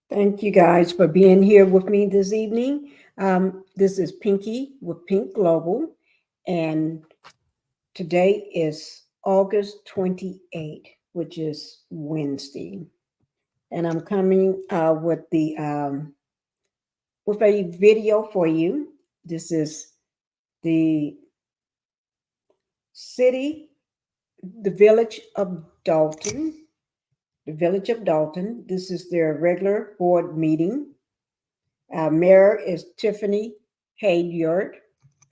Thank you guys for being here with me this evening. This is Pinkie with Pink Global, and today is August 28th, which is Wednesday. And I'm coming with a video for you. This is the city, the village of Dolton. The village of Dolton. This is their regular board meeting. Mayor is Tiffany Henyard,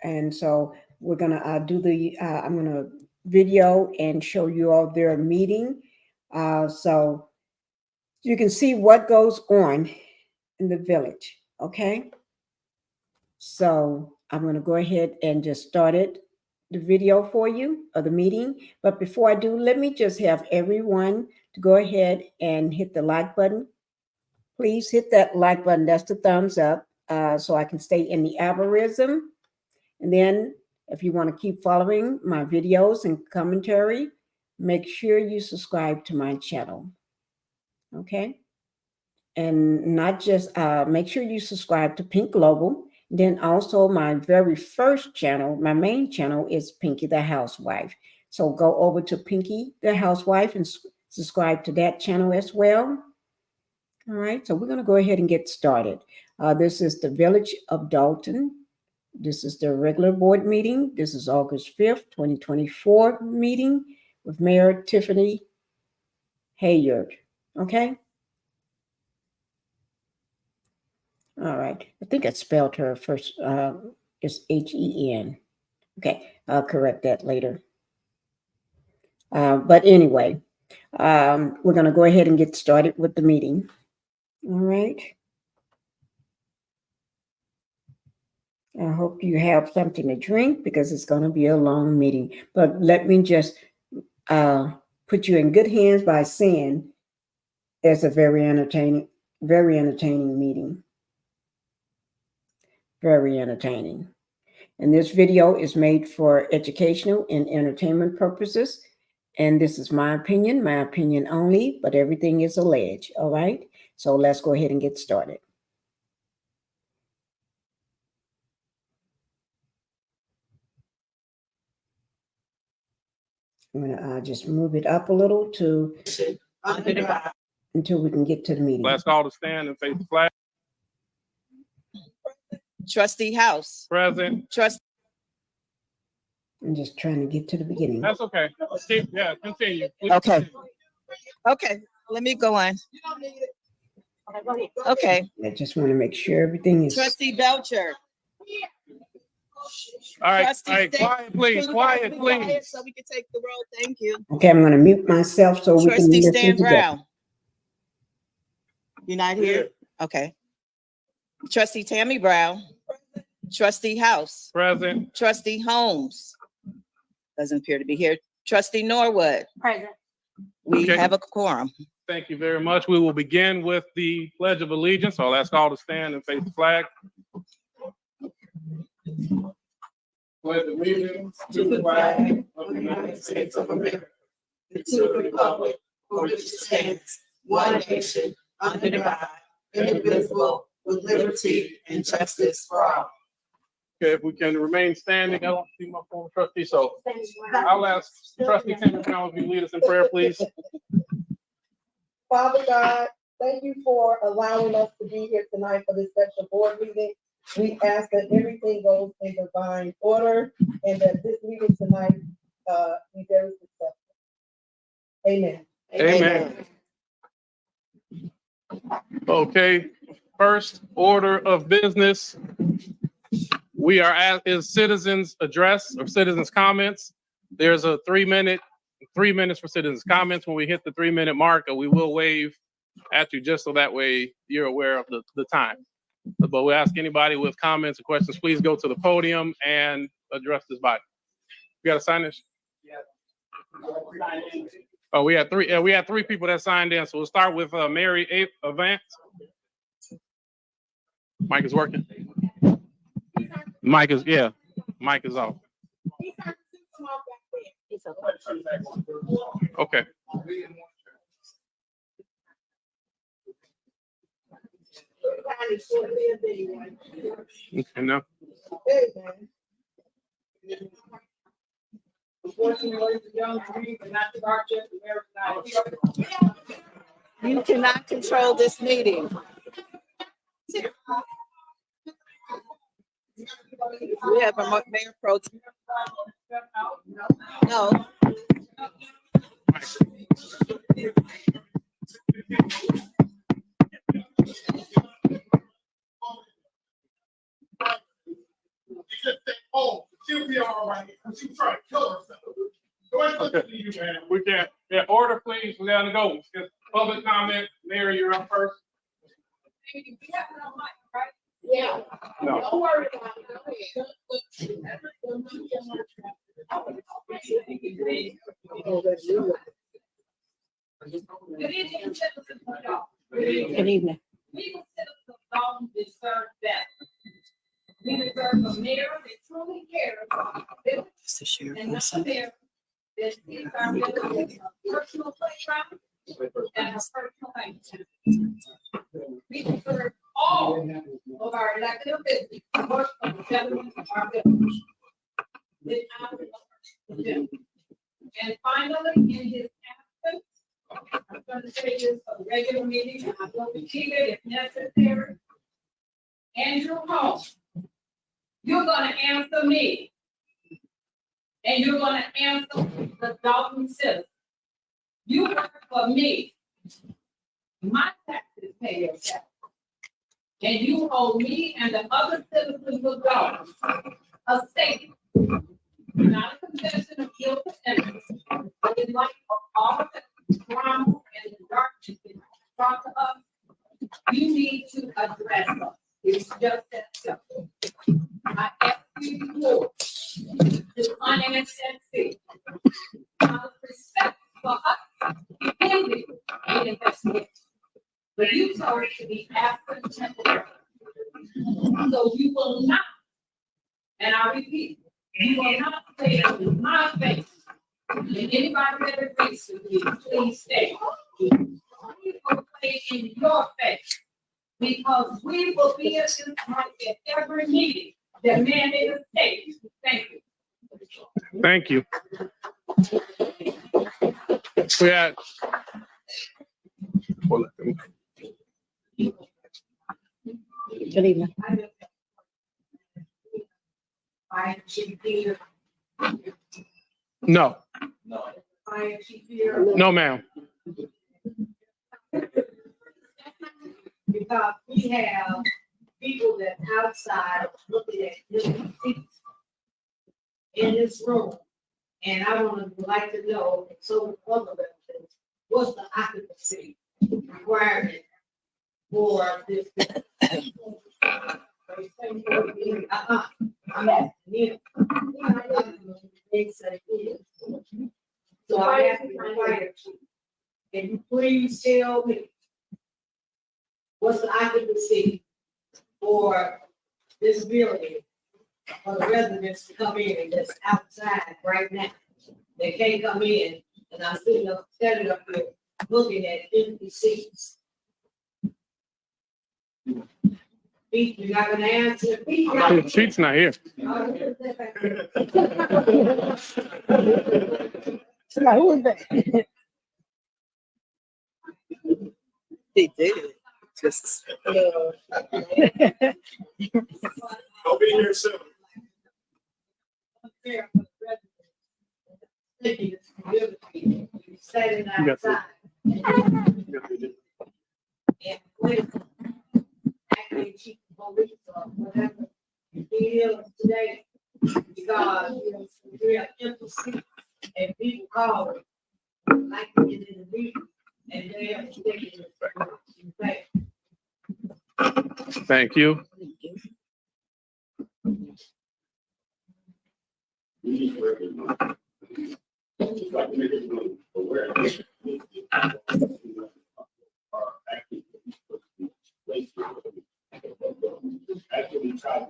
and so we're gonna I'm gonna video and show you all their meeting, so you can see what goes on in the village. Okay, so I'm gonna go ahead and just started the video for you of the meeting. But before I do, let me just have everyone to go ahead and hit the like button. Please hit that like button. That's the thumbs up, so I can stay in the algorithm. And then if you want to keep following my videos and commentary, make sure you subscribe to my channel. Okay? And not just make sure you subscribe to Pink Global. Then also my very first channel, my main channel is Pinkie the Housewife. So go over to Pinkie the Housewife and subscribe to that channel as well. All right, so we're going to go ahead and get started. This is the Village of Dolton. This is the regular board meeting. This is August 5th, 2024 meeting with Mayor Tiffany Henyard. Okay? All right. I think I spelled her first. It's Hen. Okay, I'll correct that later. But anyway, we're going to go ahead and get started with the meeting. All right. I hope you have something to drink because it's going to be a long meeting. But let me just put you in good hands by saying it's a very entertaining meeting. Very entertaining. And this video is made for educational and entertainment purposes. And this is my opinion only, but everything is alleged. All right. So let's go ahead and get started. I'm going to just move it up a little until we can get to the meeting. Let's all to stand and face the flag. Trustee House. Present. I'm just trying to get to the beginning. That's okay. Yeah, continue. Okay. Okay, let me go on. Okay. I just want to make sure everything is. Trustee Belcher. All right, Trustee all right, quiet, please, quiet, please. So we can take the roll. Thank you. Okay, I'm going to mute myself so we can Trustee listen Stan together. Brown. You're not here? Okay. Trustee Tammy Brown. Trustee House. Present. Trustee Holmes. Doesn't appear to be here. Trustee Norwood. Present. We Okay. have a quorum. Thank you very much. We will begin with the Pledge of Allegiance. I'll ask all to stand and face the flag. Pledge allegiance To the flag of the United States of America, and to the republic for which it stands, one nation, under God, indivisible, with liberty and justice for all. Okay, if we can remain standing, I don't see my former trustee, so I'll ask Trustee Tammy Brown if you lead us in prayer, please. Father God, thank you for allowing us to be here tonight for this special board meeting. We ask that everything goes in divine order and that this meeting tonight be very successful. Amen. Amen. Okay, first order of business. We are at is citizens address or citizens comments. There's a 3 minutes for citizens comments. When we hit the 3-minute mark, we will wave at you just so that way you're aware of the time. But we ask anybody with comments or questions, please go to the podium and address this body. You got to sign this? Yeah. Oh, we had three. Yeah, we had 3 people that signed in. So we'll start with Mary Avance. Mic is working. Mic is off. Okay. Okay, no. Hey, man. You cannot control this meeting. We have a mayor pro. No. Oh, she'll be all right. She's trying to kill herself. Go ahead, look at you, man. We can't. Yeah, order, please. We gotta go. Just public comment. Mayor, you're up first. Yeah. No. Don't worry about it. Good evening. Legal citizens don't deserve that. We deserve a mayor that truly cares about the business and not a mayor that sees our business as a personal playground and a personal thing. We deserve all of our elected officials to work for the betterment of our business. Without them. And finally, in his absence, I'm going to say this for the regular meeting, and I'm going to keep it if necessary. Andrew Holmes, you're going to answer me. And you're going to answer the Dolton citizens. You work for me. My taxes pay your taxes. And you owe me and the other citizens of Dolton a statement. Not a confession of guilt and innocence, but in light of all the drama and the darkness that you brought to us, you need to address us. It's just that simple. I ask you before to finance that fee. Out of respect for us, you can be an investigation. But you told to be absent temporarily. So you will not, and I repeat, you will not say in my face, and anybody that agrees with me, please stay. We will say in your face, because we will be at this point at every meeting that mandate a state. Thank you. Thank you. We had. Good evening. Fire chief here, No, fire chief here. no, ma'am. Because we have people that outside looking at different seats in this room. And I would like to know, so other residents, what's the occupancy requirement for this? I'm asking you. They say it. So I asked the fire chief, can you please tell me what's the occupancy for this building for the residents to come in and that's outside right now? They can't come in, and I'm standing up here looking at empty seats. Pete, you're not gonna answer. Pete, The sheet's not here. Who is that? He did. Just. I'll be here soon. Standing outside. And with acting chief of police or whatever he is today, because we are empty seats and people call it like we did in the meeting, and they are taking it back. Thank you. Actually, try to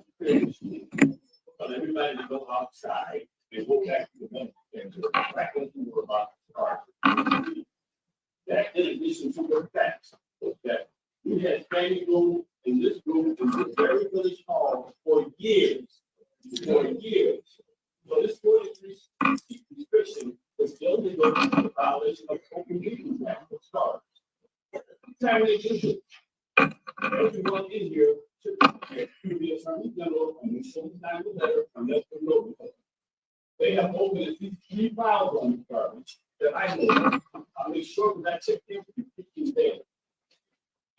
everybody to go outside and go back to the room and to back into the box. That in addition to the facts that we had training room in this room, in this very village hall for years. For years. So this 43 restriction is still legal in violation of open meetings act for starters. Time they do it. Everyone in here should be attorney general and sometime a letter and let them know. They have opened at least 3 files on the garbage that I know. I'll make sure that check in for 15 days.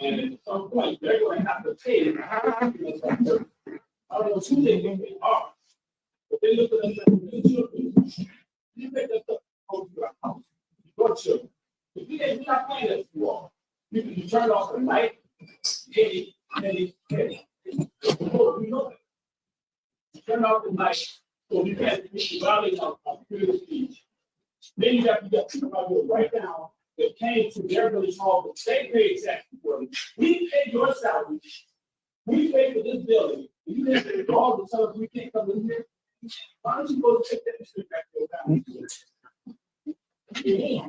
And at some point, they're going to have to pay. I don't know who they are. But they look at us like children. You make us up to your house. Your children. If we're not playing that you are, you turn off the light. Hey. Oh, you know that. Turn off the light so you can't violate our freedom of speech. Then you got people right now that came to their village hall, but they pay exactly for it. We pay your salary. We pay for this building. You didn't pay for all the time we can't come in here. Why don't you go take that shit back to your family? Yeah.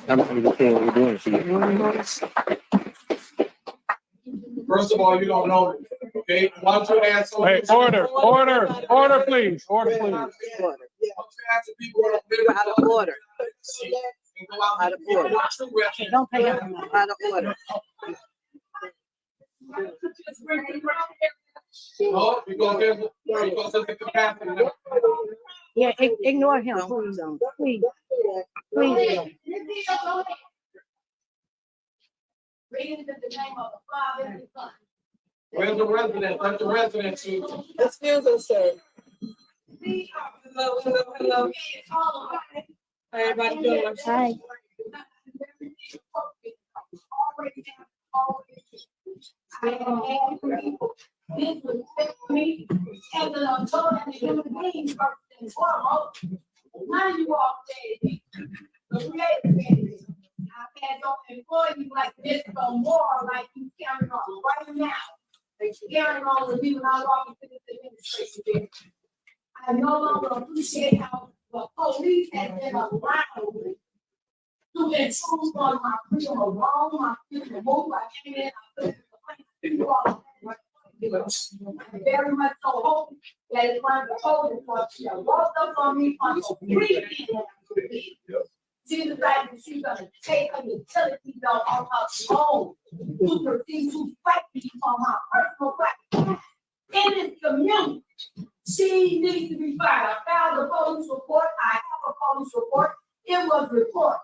I'm not even sure what we're doing for you. First of all, you don't know me, okay? Why don't you ask? Hey, order, please, order, please. Why don't you ask the people who You're out of order. and go out Out of order. Don't pay him. Out of order. No, you go get the capacity. Yeah, ignore him, please, please, please. Read it in the name of the Father and the Son. Where's the resident? Let the resident see. Excuse us, sir. Hello. How everybody doing? Hi. This would affect me as an adult and a human being first and foremost. None of you all said the creative. I've had your employees like this for more, like you carrying on right now. Like carrying on with me when I walk into this administration building. I no longer appreciate how the police has been allowed to intrude on my freedom of wrong, my freedom of move. I came in, I put you all I very much so hope that it's one of the holding for she walked up on me on the weekend. She decided that she's gonna take her utility bill on her own to proceed to fight me on my personal platform in this community. She needs to be fired. I filed a police report. I have a police report. It was reported.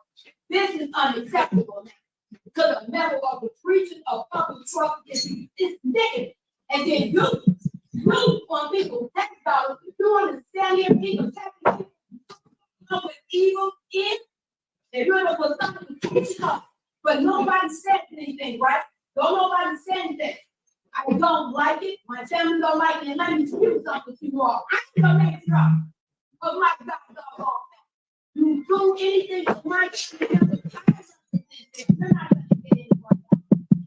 This is unacceptable now. Because a member of the preaching of public trust is negative. And then you on people's tax dollars, you understand here, people taxing with evil in, and you're gonna put something to push up. But nobody said anything, right? Don't nobody say anything. I don't like it, my family don't like it, and let me do something to you all. I'm gonna make it up. Oh my God, you do anything to my family, you're not gonna get anyone.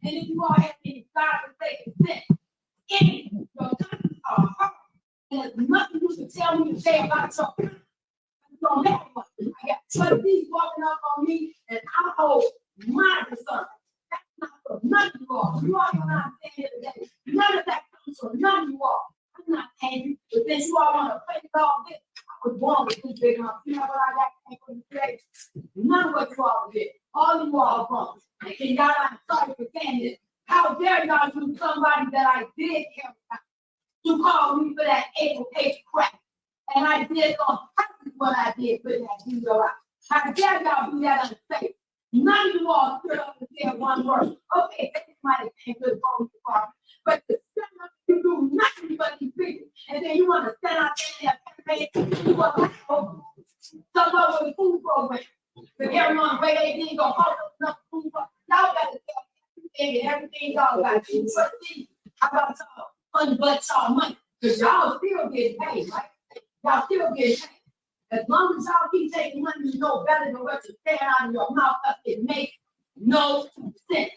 And if you all have any God to say consent, anything, your conscience are hard. And there's nothing you can tell me to say about your conscience. It don't matter what. I got trustees walking up on me, and I hold my concern. That's not for none of you all. You all are not saying it today. None of that comes from none of you all. I'm not angry, but since you all want to play it all this, I was born with this big enough. You know what I got came from the place? None of what you all did. All you all are wrong. And y'all, I'm sorry for saying this. How dare y'all use somebody that I did care about to call me for that April 8th crap? And I did on purpose what I did for that video out. How dare y'all do that unsafe? None of you all stood up and said one word. Okay, that might have been good police department, but to stand up, you do nothing but these people, and then you want to stand out there and campaign. You want to some over the food program. To carry on the way they didn't go hold up enough food program. Y'all got to tell everything and everything y'all got. You trustee, I got to unbudget y'all money because y'all still getting paid, right? Y'all still getting paid. As long as y'all keep taking money, you know better than what you're saying out of your mouth. It makes no sense.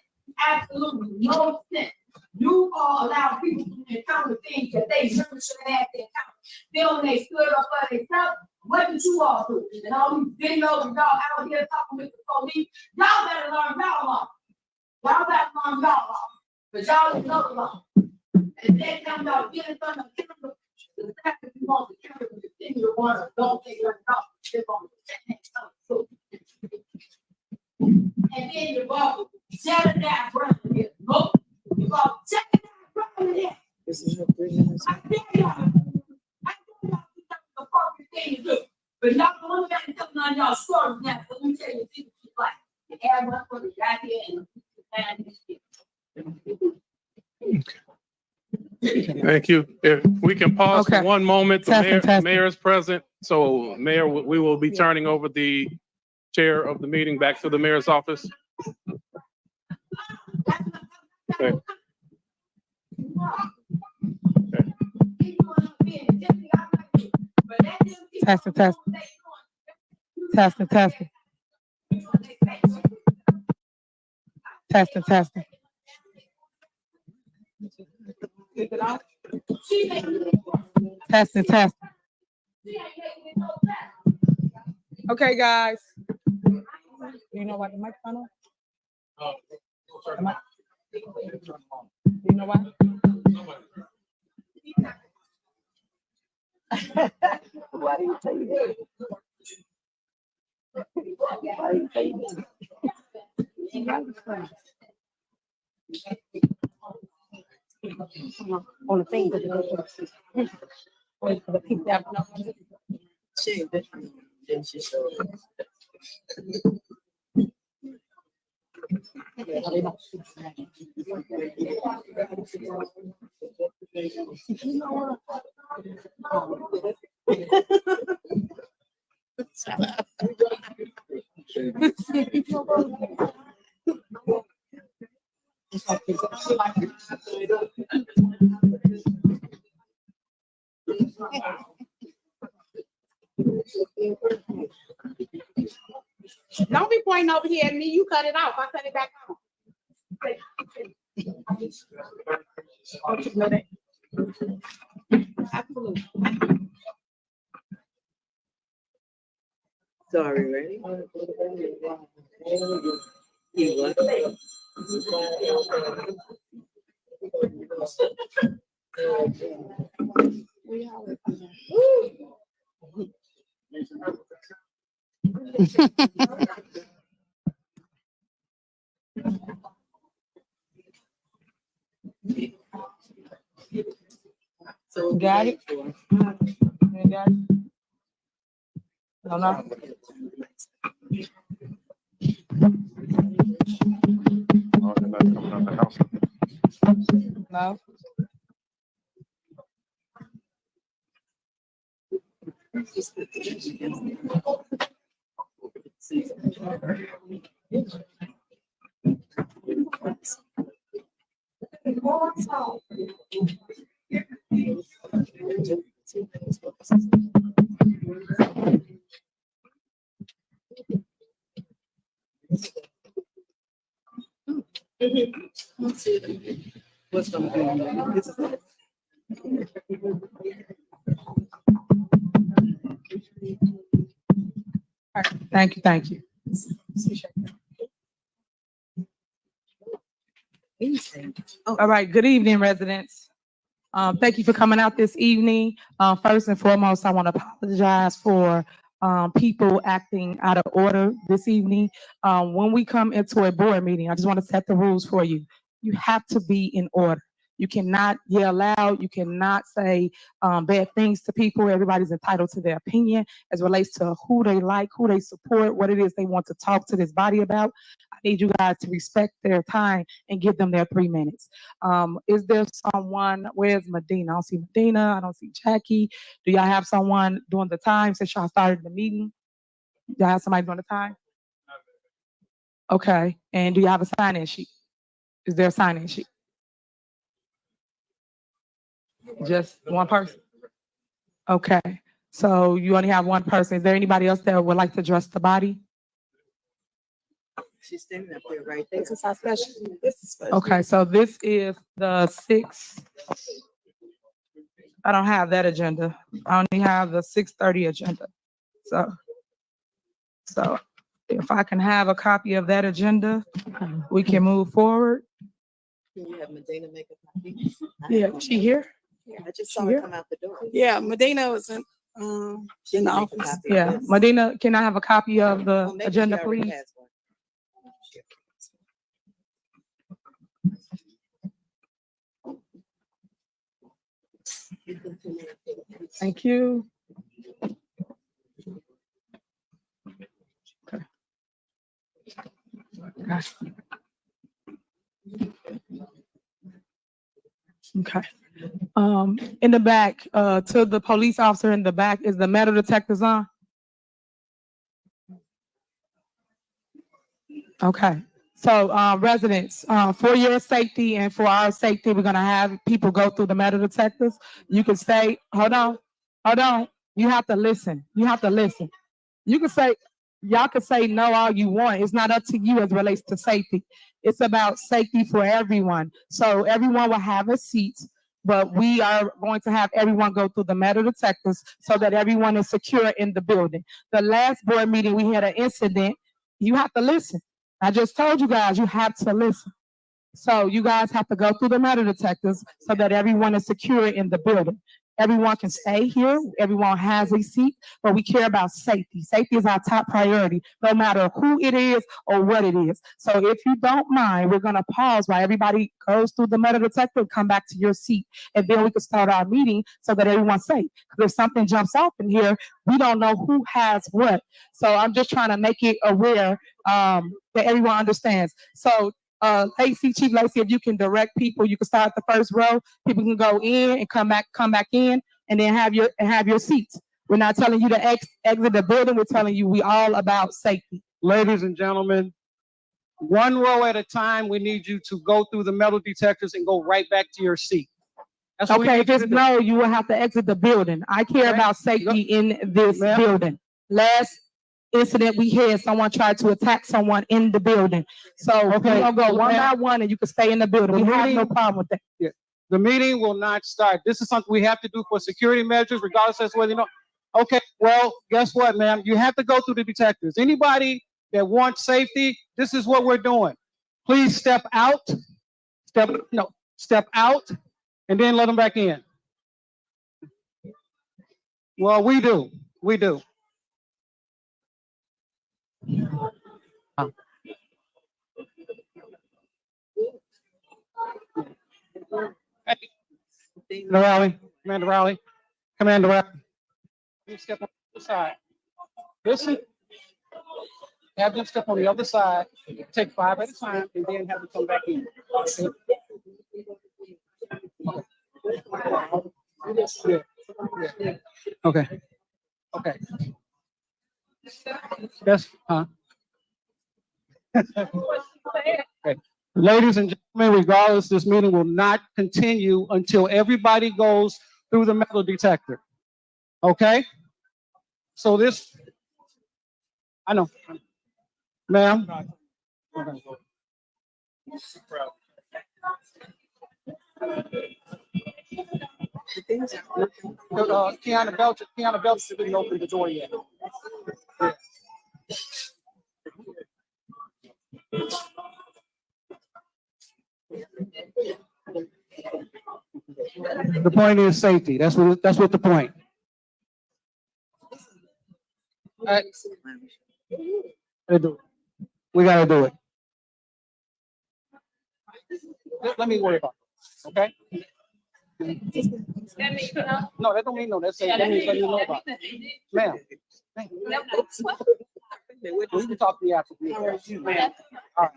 Absolutely no sense. You all allow people to encounter things that they never should have had to encounter. Then when they stood up for themselves, what did you all do? And all these videos of y'all out here talking with the police, y'all better learn y'all law. Y'all better learn y'all law. But y'all don't know the law. And then come y'all get it from the chemical. The fact that you want the chemical, then you want to don't take your off. And then you walk 7 down front of it. Go. You walk 7 down front of it. This is your 3 minutes. I tell y'all. I tell y'all the appropriate thing to do. But y'all going back and telling on y'all stories now. So let me tell you what you like. You have one for the guy here and Thank you. If we can pause for Okay. 1 moment, the Testing. mayor is present. So Mayor, we will be turning over the chair of the meeting back to the mayor's office. Okay. Testing. Okay, guys. You know what the microphone on? You know what? Why do you say that? Why do you say that? On the thing that the people that don't be pointing over here at me. You cut it off. I cut it back on. Don't you know that? Absolutely. Sorry, ready? So Got it? You got it? No, no. Oh, they're not coming out the house. No. What's going on? This is Thank you. All right, good evening, residents. Thank you for coming out this evening. First and foremost, I want to apologize for people acting out of order this evening. When we come into a board meeting, I just want to set the rules for you. You have to be in order. You cannot yell loud. You cannot say bad things to people. Everybody's entitled to their opinion as relates to who they like, who they support, what it is they want to talk to this body about. I need you guys to respect their time and give them their 3 minutes. Is there someone, where's Medina? I don't see Medina. I don't see Jackie. Do y'all have someone doing the time since y'all started the meeting? Y'all have somebody doing the time? Okay. And do you have a sign-in sheet? Is there a sign-in sheet? Just one person? Okay. So you only have one person. Is there anybody else that would like to address the body? She's standing up there right there. This is our special. This is special. Okay, so this is the 6th. I don't have that agenda. I only have the 6:30 agenda. So if I can have a copy of that agenda, we can move forward. Can you have Medina make a copy? Yeah, she here? I just saw Here? her come out the door. Yeah, Medina was in She the can make a office. copy of Yeah, this. Medina, can I have a copy of Oh, the maybe she agenda, already please? has one. Thank you. Okay. In the back, to the police officer in the back, is the metal detectors on? Okay. So, residents, for your safety and for our safety, we're gonna have people go through the metal detectors. You can stay, hold on. You have to listen. You have to listen. You can say, y'all can say no all you want. It's not up to you as it relates to safety. It's about safety for everyone. So everyone will have a seat, but we are going to have everyone go through the metal detectors so that everyone is secure in the building. The last board meeting, we had an incident. You have to listen. I just told you guys, you have to listen. So you guys have to go through the metal detectors so that everyone is secure in the building. Everyone can stay here, everyone has a seat, but we care about safety. Safety is our top priority, no matter who it is or what it is. So if you don't mind, we're gonna pause while everybody goes through the metal detector and come back to your seat. And then we can start our meeting so that everyone's safe. Because if something jumps off in here, we don't know who has what. So I'm just trying to make it aware that everyone understands. So Lacey, Chief Lacey, if you can direct people, you can start at the first row. People can go in and come back in, and then have your seats. We're not telling you to exit the building. We're telling you we all about safety. Ladies and gentlemen, one row at a time, we need you to go through the metal detectors and go right back to your seat. That's what we Okay, need if you it's to do. no, you will have to exit the building. I care Okay. about safety in this Ma'am? building. Last incident we had, someone tried to attack someone in the building. So we're Okay. gonna go one by Ma'am? one and you can stay in the building. We The have no meeting- problem with that. The meeting will not start. This is something we have to do for security measures, regardless of whether you know. Okay, well, guess what, ma'am? You have to go through the detectors. Anybody that wants safety, this is what we're doing. Please step out, step out, and then let them back in. Well, we do. Commander Rowley. You step on the side. Listen. Have them step on the other side. Take 5 at a time, and then have them come back in. Okay. Okay. That's Okay. Ladies and gentlemen, regardless, this meeting will not continue until everybody goes through the metal detector. Okay? So this, I know. Ma'am? Kiana Belcher didn't open the door yet. The point is safety. That's what the point. All right. We gotta do it. Let me worry about it. Okay? That means no. No, that don't mean no. That means let me know about it. Ma'am. You can talk to me after. Ma'am. All right.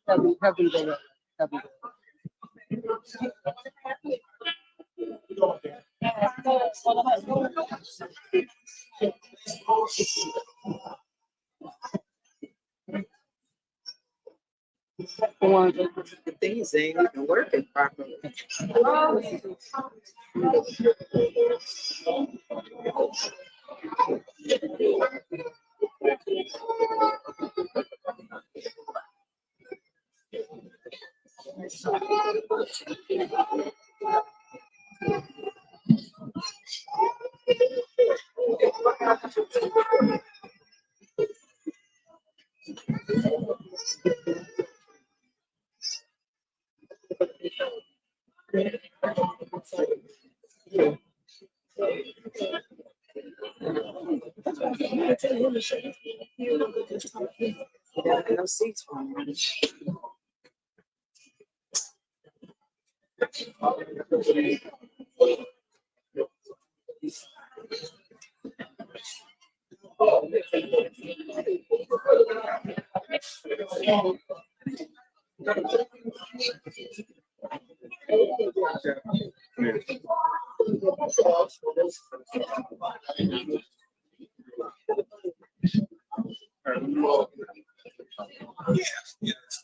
Have them go there. Have them go. The things ain't even working properly. No seats for me.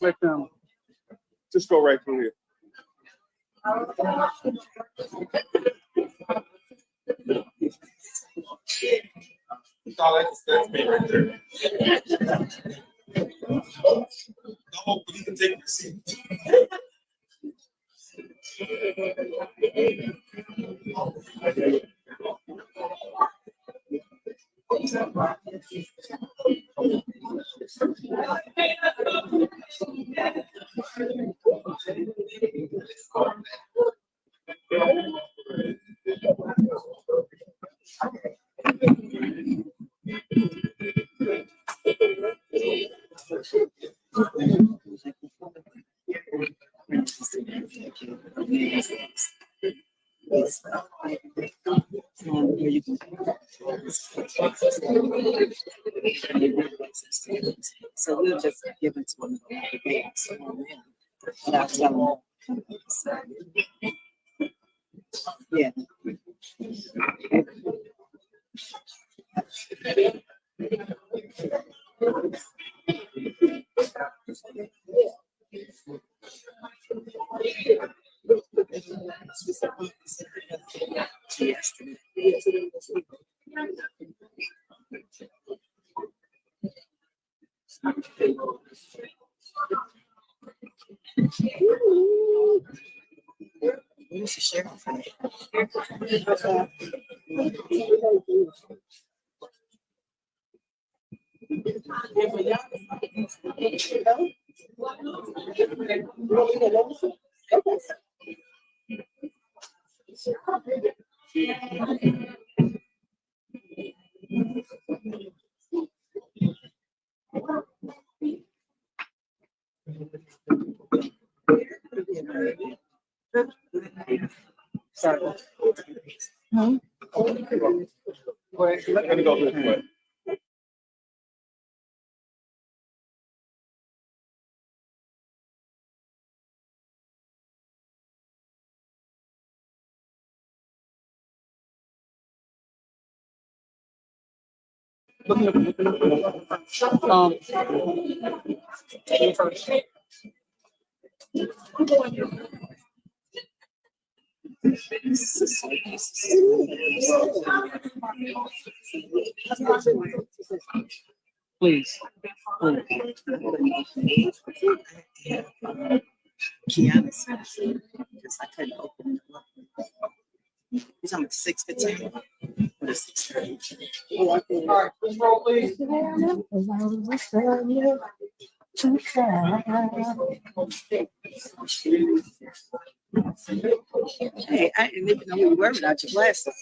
Let them just go right through here. That's me right there. No, you can take your seat. So we'll just give it to them. Without telling them. Yeah. You should share it for me. Sorry. Hmm? Wait, let me go this way. You first. Please. Kiana's because I couldn't open it up. He's on 6:15 or 6:30. All right, please roll, please. Hey, I didn't even know you were without your glasses.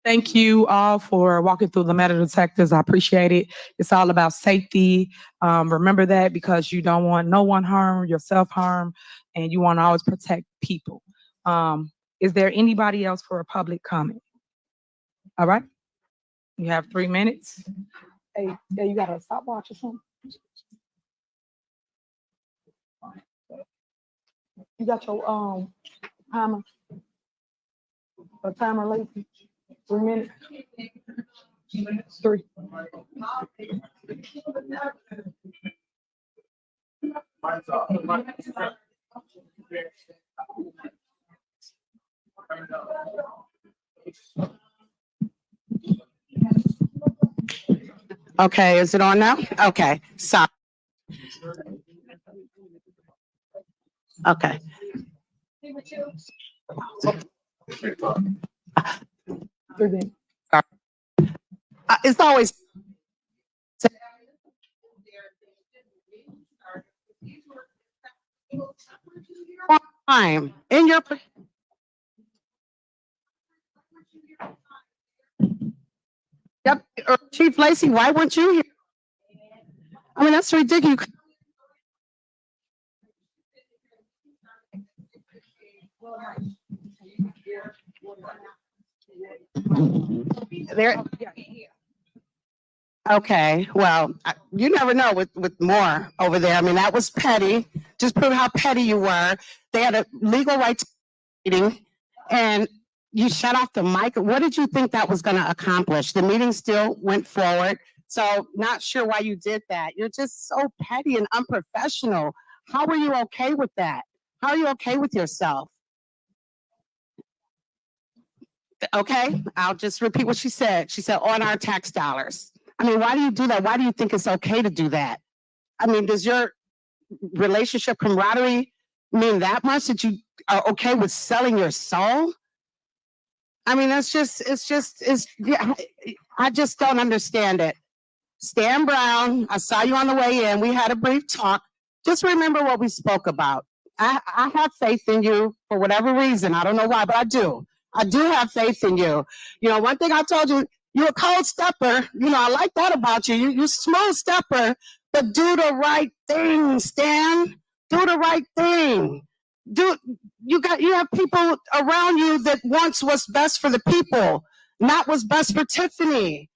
Thank you all for walking through the metal detectors. I appreciate it. It's all about safety. Remember that, because you don't want no one harm, yourself harm, and you want to always protect people. Is there anybody else for a public comment? All right. You have 3 minutes. Hey, you got a stopwatch or something? You got your timer? A timer, Lacey? 3 minutes. 3. Okay, is it on now? Okay, sorry. Okay. It's always time in your. Yep, Chief Lacey, why weren't you here? I mean, that's ridiculous. There. Okay, well, you never know with more over there. I mean, that was petty. Just prove how petty you were. They had a legal right to meeting, and you shut off the mic. What did you think that was going to accomplish? The meeting still went forward. So not sure why you did that. You're just so petty and unprofessional. How are you okay with that? How are you okay with yourself? Okay, I'll just repeat what she said. She said, on our tax dollars. I mean, why do you do that? Why do you think it's okay to do that? I mean, does your relationship camaraderie mean that much that you are okay with selling your soul? I mean, yeah, I just don't understand it. Stan Brown, I saw you on the way in. We had a brief talk. Just remember what we spoke about. I have faith in you for whatever reason. I don't know why, but I do. I do have faith in you. You know, one thing I told you, you're a cold stepper. You know, I like that about you. You're a smooth stepper, but do the right thing, Stan. Do the right thing. You have people around you that wants what's best for the people, not what's best for Tiffany.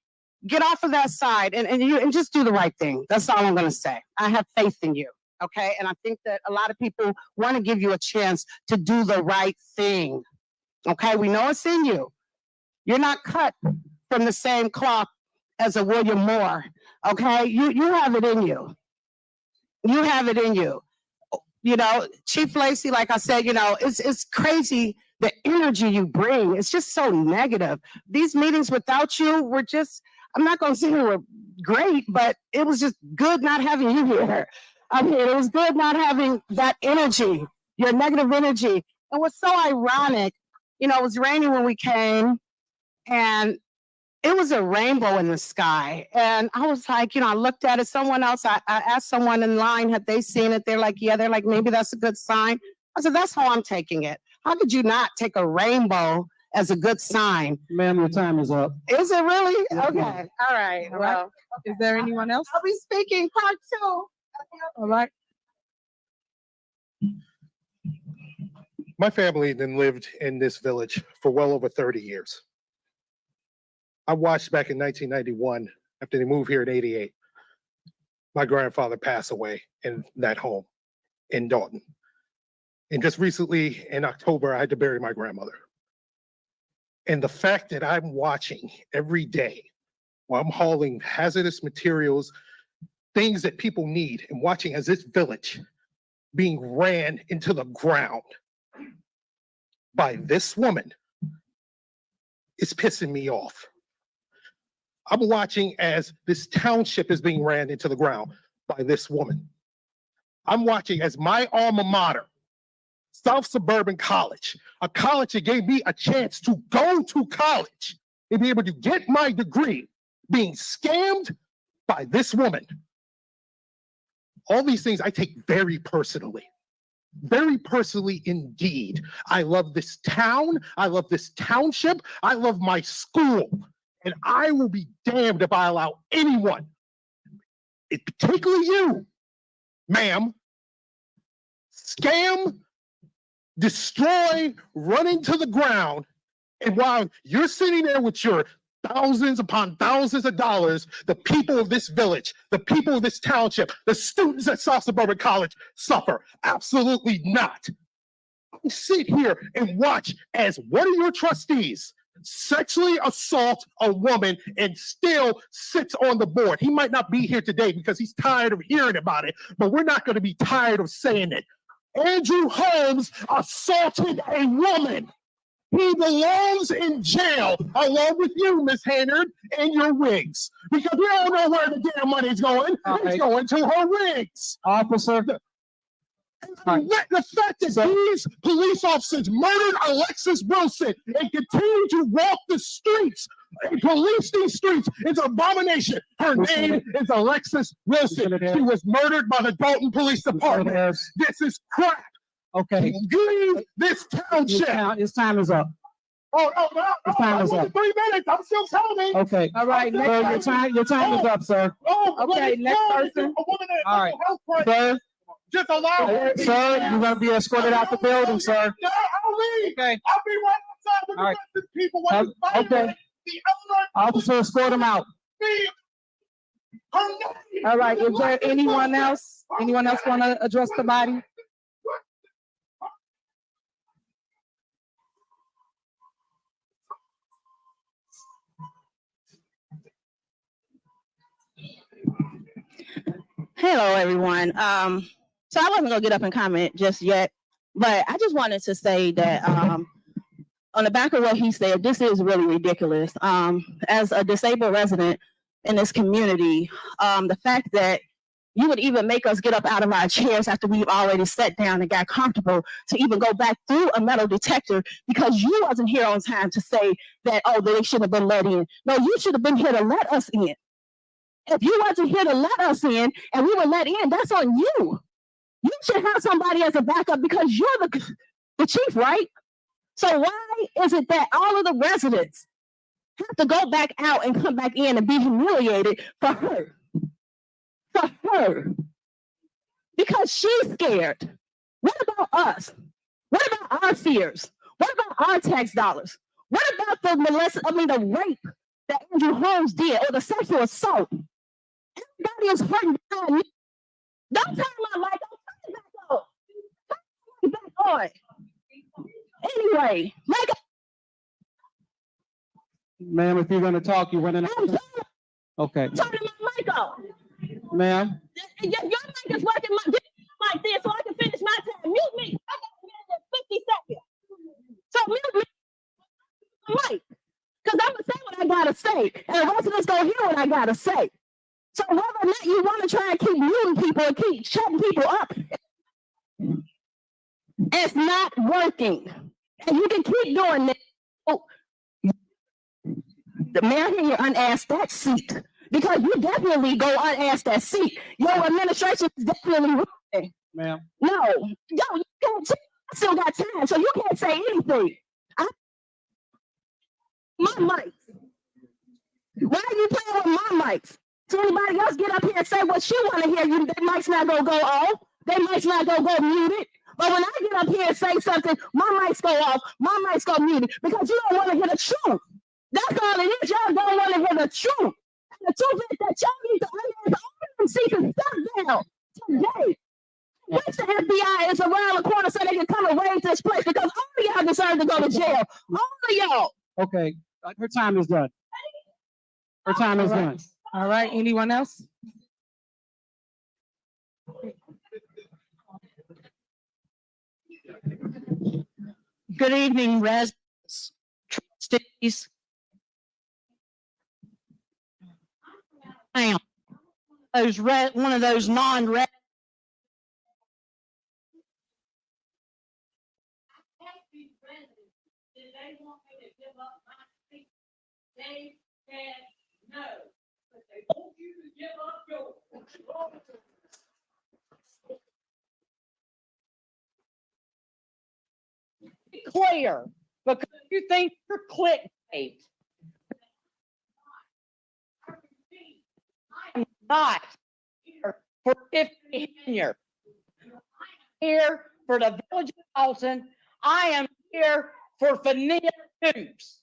Get off of that side and just do the right thing. That's all I'm gonna say. I have faith in you. Okay. And I think that a lot of people want to give you a chance to do the right thing. Okay, we know it's in you. You're not cut from the same cloth as a William Moore. Okay, you have it in you. You have it in you. You know, Chief Lacey, like I said, you know, it's crazy the energy you bring. It's just so negative. These meetings without you were just, I'm not going to say they were great, but it was just good not having you here. I mean, it was good not having that energy, your negative energy. And what's so ironic, you know, it was raining when we came and it was a rainbow in the sky. And I was like, you know, I looked at it, someone else, I asked someone in line, had they seen it? They're like, yeah, they're like, maybe that's a good sign. I said, that's how I'm taking it. How could you not take a rainbow as a good sign? Ma'am, your time is up. Is it really? Yes, Okay, ma'am. all right, well. Is there anyone else? I'll be speaking part 2. All right. My family then lived in this village for well over 30 years. I watched back in 1991, after they moved here in 88, my grandfather passed away in that home in Dolton. And just recently in October, I had to bury my grandmother. And the fact that I'm watching every day while I'm hauling hazardous materials, things that people need, and watching as this village being ran into the ground by this woman is pissing me off. I'm watching as this township is being ran into the ground by this woman. I'm watching as my alma mater, South Suburban College, a college that gave me a chance to go to college and be able to get my degree, being scammed by this woman. All these things I take very personally. very personally indeed. I love this town. I love this township. I love my school. And I will be damned if I allow anyone, particularly you, ma'am, scam, destroy, run into the ground. And while you're sitting there with your thousands upon thousands of dollars, the people of this village, the people of this township, the students at South Suburban College suffer. Absolutely not. I sit here and watch as one of your trustees sexually assault a woman and still sits on the board. He might not be here today because he's tired of hearing about it, but we're not going to be tired of saying it. Andrew Holmes assaulted a woman. He belongs in jail along with you, Miss Henyard, and your wigs. Because we don't know where the damn money's going. It's going to her wigs. Officer. The fact that these police officers murdered Alexis Wilson and continue to walk the streets and police these streets is an abomination. Her name is Alexis Wilson. She was murdered by the Dolton Police Department. This is crap. Okay. Leave this township. His time is up. Oh, His time is up. 3 minutes. I'm still telling. Okay. All right, Sir, your time is up, sir. Okay, next person. All right. Sir, just allow it. sir, you're gonna be escorted out the building, sir. No, I'll leave. Okay. I'll be right outside with All right. the rest of the people. When you fight Okay. with the owner, Officer, escort him out. her name. All right, is there anyone else? Anyone else want to address the body? Hello, everyone. So I wasn't gonna get up and comment just yet, but I just wanted to say that on the back of what he said, this is really ridiculous. As a disabled resident in this community, the fact that you would even make us get up out of our chairs after we've already sat down and got comfortable to even go back through a metal detector because you wasn't here on time to say that, oh, they should have been let in. No, you should have been here to let us in. If you wasn't here to let us in and we were let in, that's on you. You should have somebody as a backup because you're the chief, right? So why is it that all of the residents have to go back out and come back in and be humiliated for her? For her. Because she's scared. What about us? What about our fears? What about our tax dollars? What about the rape that Andrew Holmes did or the sexual assault? Everybody is hurting. Don't turn my light. Don't turn it back on. Turn it back on. Anyway, like, Ma'am, if you're gonna talk, you're running out. Okay. turning my mic on. Ma'am, Your mic is working like this, so I can finish my time. Mute me. I got a minute and 50 seconds. So mute me. Mic. Because I'm gonna say what I gotta say, and the residents gonna hear what I gotta say. So whether or not you want to try and keep muting people and keep shutting people up, it's not working. And you can keep doing this. Oh, the mayor here unasked that seat because you definitely go unasked that seat. Your administration is definitely wrong. ma'am. No, you can't. I still got time, so you can't say anything. My mics. Why are you playing with my mics? So anybody else get up here and say what she want to hear, you, they mic's not gonna go off. They mic's not gonna go muted. But when I get up here and say something, my mic's go off, my mic's go muted because you don't want to hear the truth. That's all it is. Y'all don't want to hear the truth. And the truth is that y'all need to unask all of them seats and stop down today. Wish the FBI is around the corner so they can come and raid this place because all of y'all deserve to go to jail. All of y'all. Okay, her time is done. Her time is done. All right, anyone else? Good evening, residents, trustees. One of those non-red. They said no, but they want you to give up yours. here because you think you're clickbait. I'm not here for Tiffany Henyard. I'm here for the village of Dolton. I am here for Fanita Hughes.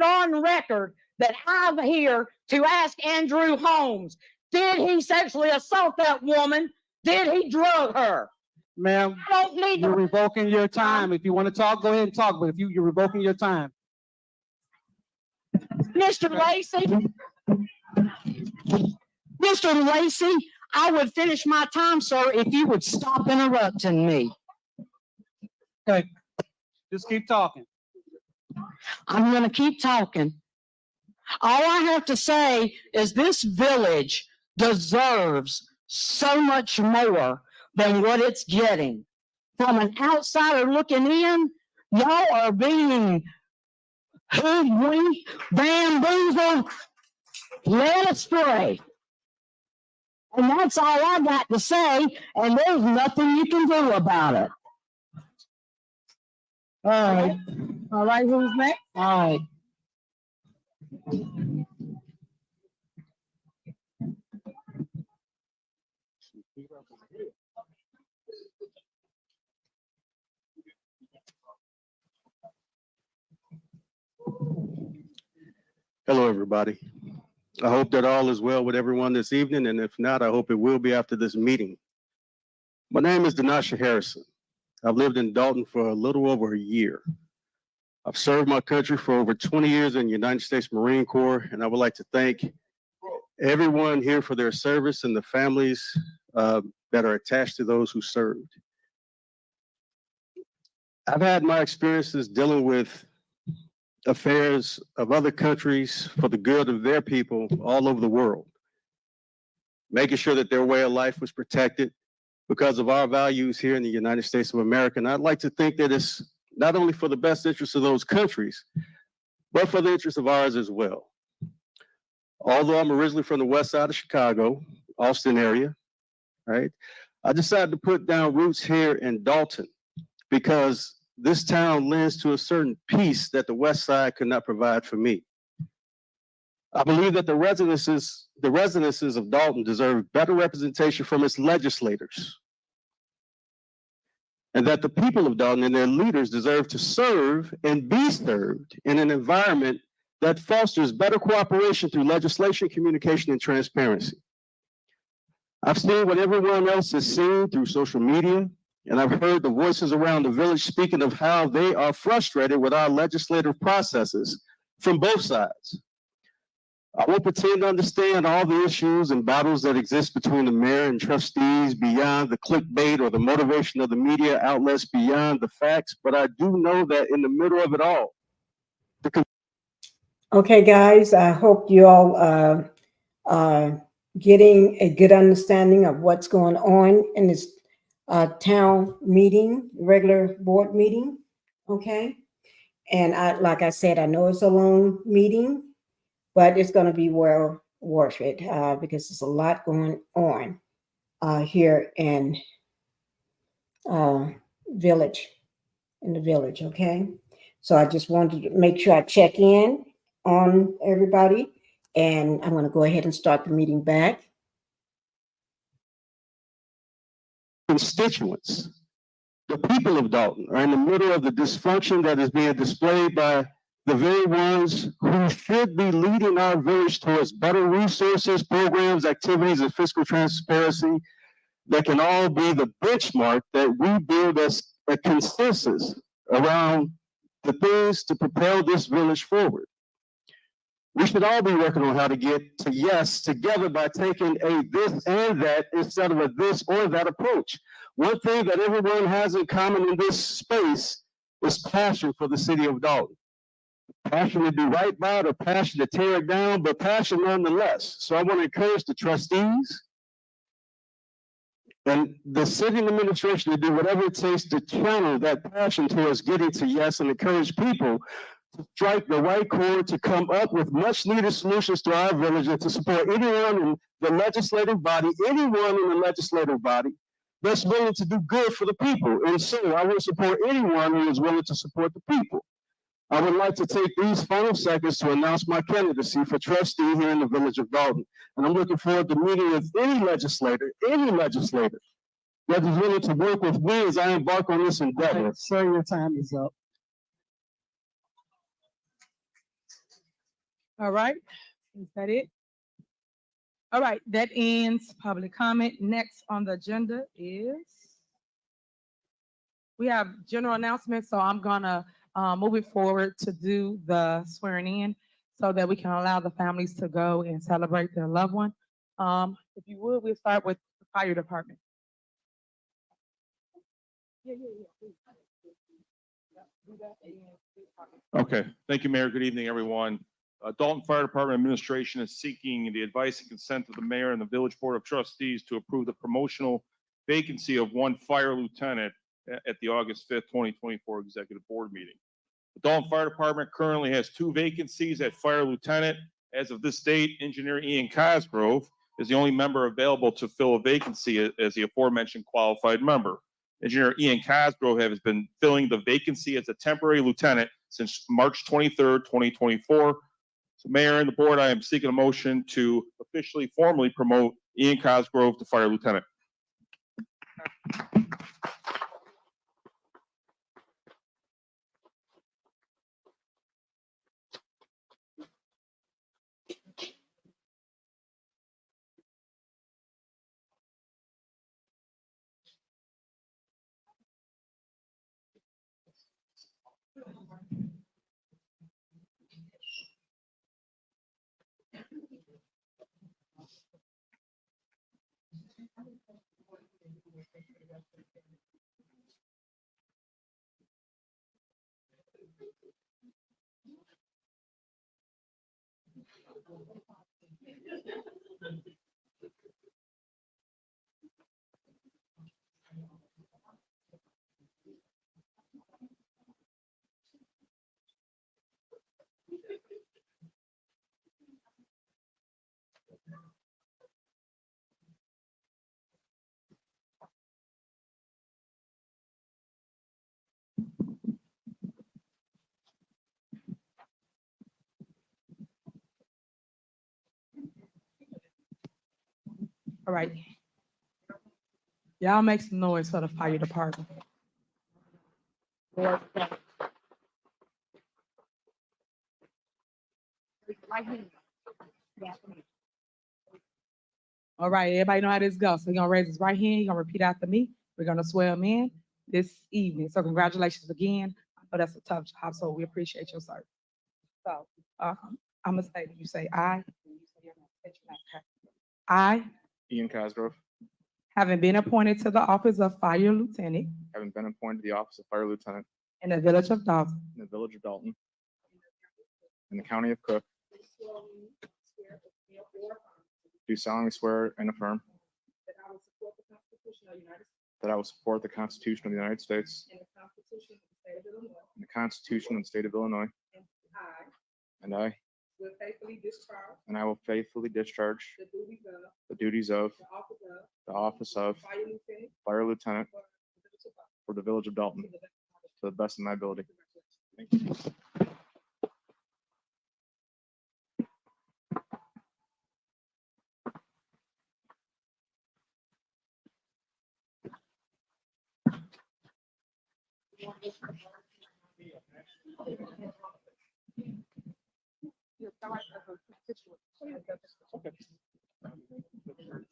On record that I'm here to ask Andrew Holmes, did he sexually assault that woman? Did he drug her? Ma'am, I don't need you're to. revoking your time. If you want to talk, go ahead and talk, but if you're revoking your time. Mr. Lacey, I would finish my time, sir, if you would stop interrupting me. Okay, just keep talking. I'm going to keep talking. All I have to say is this village deserves so much more than what it's getting. From an outsider looking in, y'all are being hoodwinked, bamboozled, led astray. And that's all I got to say, and there's nothing you can do about it. All right, who's next? All right. Hello, everybody. I hope that all is well with everyone this evening, and if not, I hope it will be after this meeting. My name is Denasha Harrison. I've lived in Dolton for a little over a year. I've served my country for over 20 years in the United States Marine Corps, and I would like to thank everyone here for their service and the families that are attached to those who served. I've had my experiences dealing with affairs of other countries for the good of their people all over the world, making sure that their way of life was protected because of our values here in the United States of America. And I'd like to think that it's not only for the best interest of those countries, but for the interest of ours as well. Although I'm originally from the west side of Chicago, Austin area, right? I decided to put down roots here in Dolton because this town lends to a certain peace that the west side could not provide for me. I believe that the residences of Dolton deserve better representation from its legislators, and that the people of Dolton and their leaders deserve to serve and be served in an environment that fosters better cooperation through legislation, communication, and transparency. I've seen what everyone else has seen through social media, and I've heard the voices around the village speaking of how they are frustrated with our legislative processes from both sides. I won't pretend to understand all the issues and battles that exist between the mayor and trustees beyond the clickbait or the motivation of the media outlets beyond the facts, but I do know that in the middle of it all, Okay, guys, I hope you all are getting a good understanding of what's going on in this town meeting, regular board meeting, okay? And like I said, I know it's a long meeting, but it's going to be well worth it because there's a lot going on here in the village, okay? So I just wanted to make sure I check in on everybody, and I'm going to go ahead and start the meeting back. Constituents, the people of Dolton, are in the middle of the dysfunction that is being displayed by the very ones who should be leading our village towards better resources, programs, activities, and fiscal transparency that can all be the benchmark that we build as a consensus around the things to propel this village forward. We should all be working on how to get to yes together by taking a this and that instead of a this or that approach. One thing that everyone has in common in this space is passion for the city of Dolton. Passion to do right by it or passion to tear it down, but passion nonetheless. So I want to encourage the trustees and the city administration to do whatever it takes to channel that passion towards getting to yes and encourage people to strike the right chord to come up with much needed solutions to our village and to support anyone in the legislative body that's willing to do good for the people. And so I will support anyone who is willing to support the people. I would like to take these final seconds to announce my candidacy for trustee here in the village of Dolton. And I'm looking forward to meeting with any legislator that is willing to work with me as I embark on this endeavor. Sir, your time is up. All right, is that it? All right, that ends public comment. Next on the agenda is we have general announcements, so I'm gonna move it forward to do the swearing in so that we can allow the families to go and celebrate their loved one. If you would, we'll start with the fire department. Okay, thank you, Mayor. Good evening, everyone. Dolton Fire Department Administration is seeking the advice and consent of the mayor and the Village Board of Trustees to approve the promotional vacancy of one fire lieutenant at the August 5th, 2024 Executive Board meeting. The Dolton Fire Department currently has 2 vacancies at fire lieutenant. As of this date, Engineer Ian Cosgrove is the only member available to fill a vacancy as the aforementioned qualified member. Engineer Ian Cosgrove has been filling the vacancy as a temporary lieutenant since March 23rd, 2024. So Mayor and the board, I am seeking a motion to officially, formally promote Ian Cosgrove to fire lieutenant. All right. Y'all make some noise for the fire department. All right, everybody know how this goes. So he's gonna raise his right hand, he's gonna repeat after me. We're gonna swear him in this evening. So congratulations again. I know that's a tough job, so we appreciate your service. So, I'm gonna say, you say I. and you say your name. State your name, okay? I, Ian Cosgrove, having been appointed to the office of fire lieutenant having been appointed to the office of fire lieutenant in the village of Dolton, in the village of Dolton, in the county of Cook, do solemnly swear and affirm that I will support the Constitution of the United States that I will support the Constitution of the United States and the Constitution of the State of Illinois, and the Constitution of the State of Illinois, and I and will faithfully discharge I will faithfully discharge the duties of the duties of the office of fire lieutenant for the village of Dolton to the best of my ability. Thank you.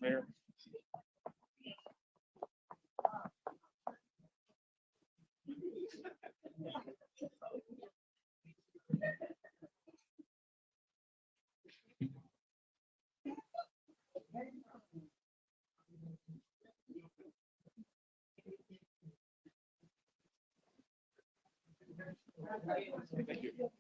Mayor. Thank you.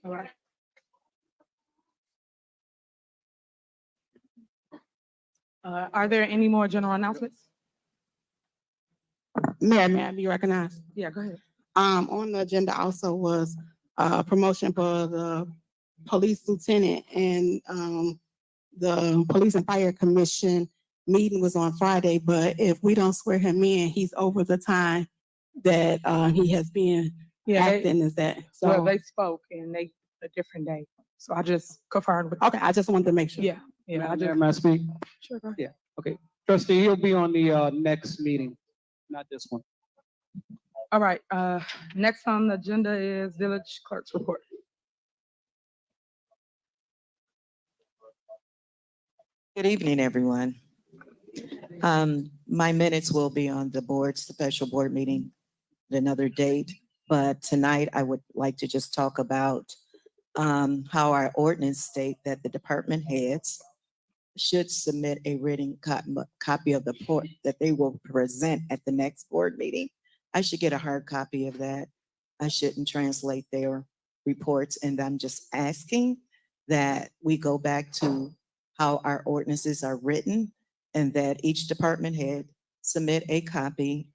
All right. Are there any more general announcements? Mayor, may I be recognized? Yeah, go ahead. On the agenda also was promotion for the police lieutenant, and the Police and Fire Commission meeting was on Friday, but if we don't swear him in, he's over the time that he has been Yeah, acting. Is that well, so? they spoke and they a different day. So I just confirmed with. Okay, I just wanted to make sure. Yeah, yeah, I Madam just. Mayor, may I speak? Sure, go ahead. Yeah, okay. Trustee, he'll be on the next meeting, not this one. All right, next on the agenda is village clerk's report. Good evening, everyone. My minutes will be on the board's special board meeting at another date, but tonight I would like to just talk about how our ordinance state that the department heads should submit a written copy of the report that they will present at the next board meeting. I should get a hard copy of that. I shouldn't translate their reports, and I'm just asking that we go back to how our ordinances are written and that each department head submit a copy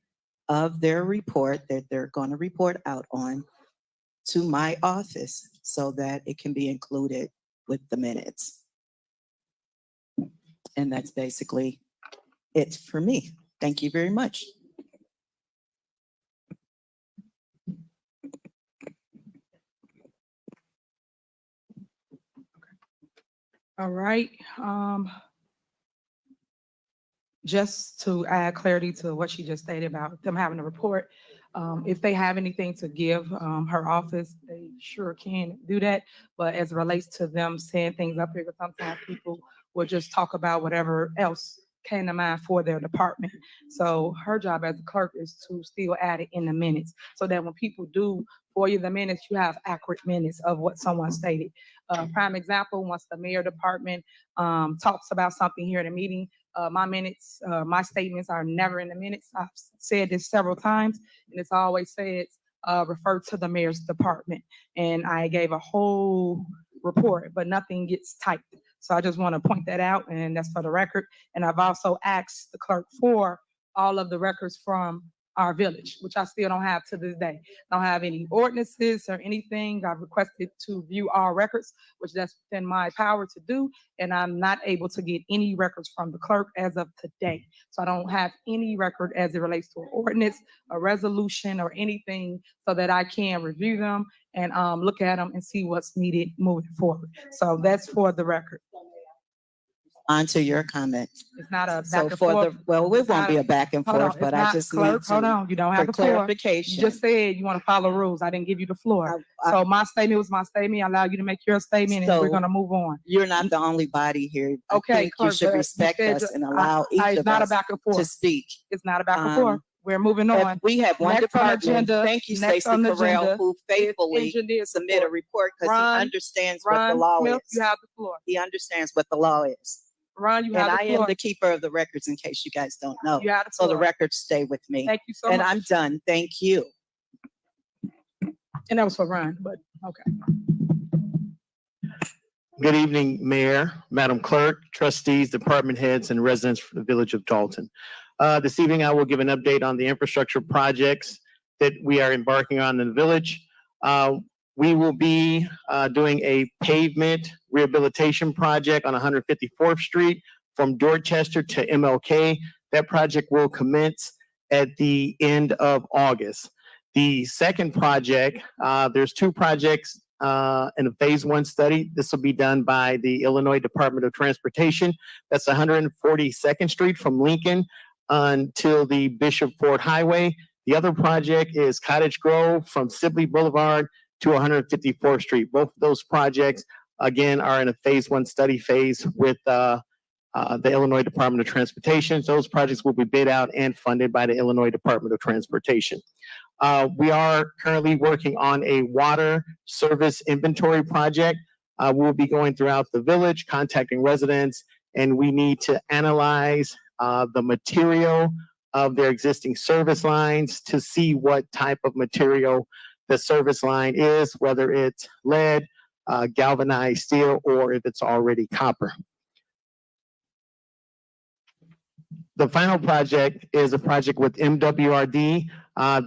of their report that they're going to report out on to my office so that it can be included with the minutes. And that's basically it for me. Thank you very much. All right, just to add clarity to what she just stated about them having a report, if they have anything to give her office, they sure can do that. But as it relates to them saying things up here, because sometimes people will just talk about whatever else came to mind for their department. So her job as a clerk is to still add it in the minutes so that when people do for you the minutes, you have accurate minutes of what someone stated. Prime example, once the mayor department talks about something here in a meeting, my minutes, my statements are never in the minutes. I've said this several times, and it's always said, refer to the mayor's department. And I gave a whole report, but nothing gets typed. So I just want to point that out, and that's for the record. And I've also asked the clerk for all of the records from our village, which I still don't have to this day. I don't have any ordinances or anything. I've requested to view all records, which that's within my power to do. And I'm not able to get any records from the clerk as of today. So I don't have any record as it relates to an ordinance, a resolution, or anything so that I can review them and look at them and see what's needed moving forward. So that's for the record. On to your comment. It's not a So back and for forth. the, well, it won't be a back and Hold on, forth, but it's I not just clerk, need hold to, on, you don't for have the floor. You clarification. just said you want to follow rules. I didn't give you the floor. So my statement was my statement. I allow you to make your statement and we're So, gonna move on. You're not the only body here. I Okay, think you clerk, should but you respect said us and I- allow each it's of not a us back and to forth. speak. It's not a back and forth. We're moving If on. we have one Next on the department, agenda- thank you, next Stacey on the Carrell, agenda who faithfully engineer's submit a report because he Ron- understands what the Ron law Smith, is. you have the floor. He understands what the law is. Ron, you And have I the am floor. the keeper of the records in case you guys don't know. You have the So the floor. records stay with me. Thank you so And much. I'm done. Thank you. And that was for Ron, but okay. Good evening, Mayor, Madam Clerk, trustees, department heads, and residents for the village of Dolton. This evening, I will give an update on the infrastructure projects that we are embarking on in the village. We will be doing a pavement rehabilitation project on 154th Street from Dorchester to MLK. That project will commence at the end of August. The second project, there's two projects in a phase one study. This will be done by the Illinois Department of Transportation. That's 142nd Street from Lincoln until the Bishop Ford Highway. The other project is Cottage Grove from Sibley Boulevard to 154th Street. Both of those projects again, are in a phase 1 study phase with the Illinois Department of Transportation. Those projects will be bid out and funded by the Illinois Department of Transportation. We are currently working on a water service inventory project. We'll be going throughout the village, contacting residents, and we need to analyze the material of their existing service lines to see what type of material the service line is, whether it's lead, galvanized steel, or if it's already copper. The final project is a project with MWRD.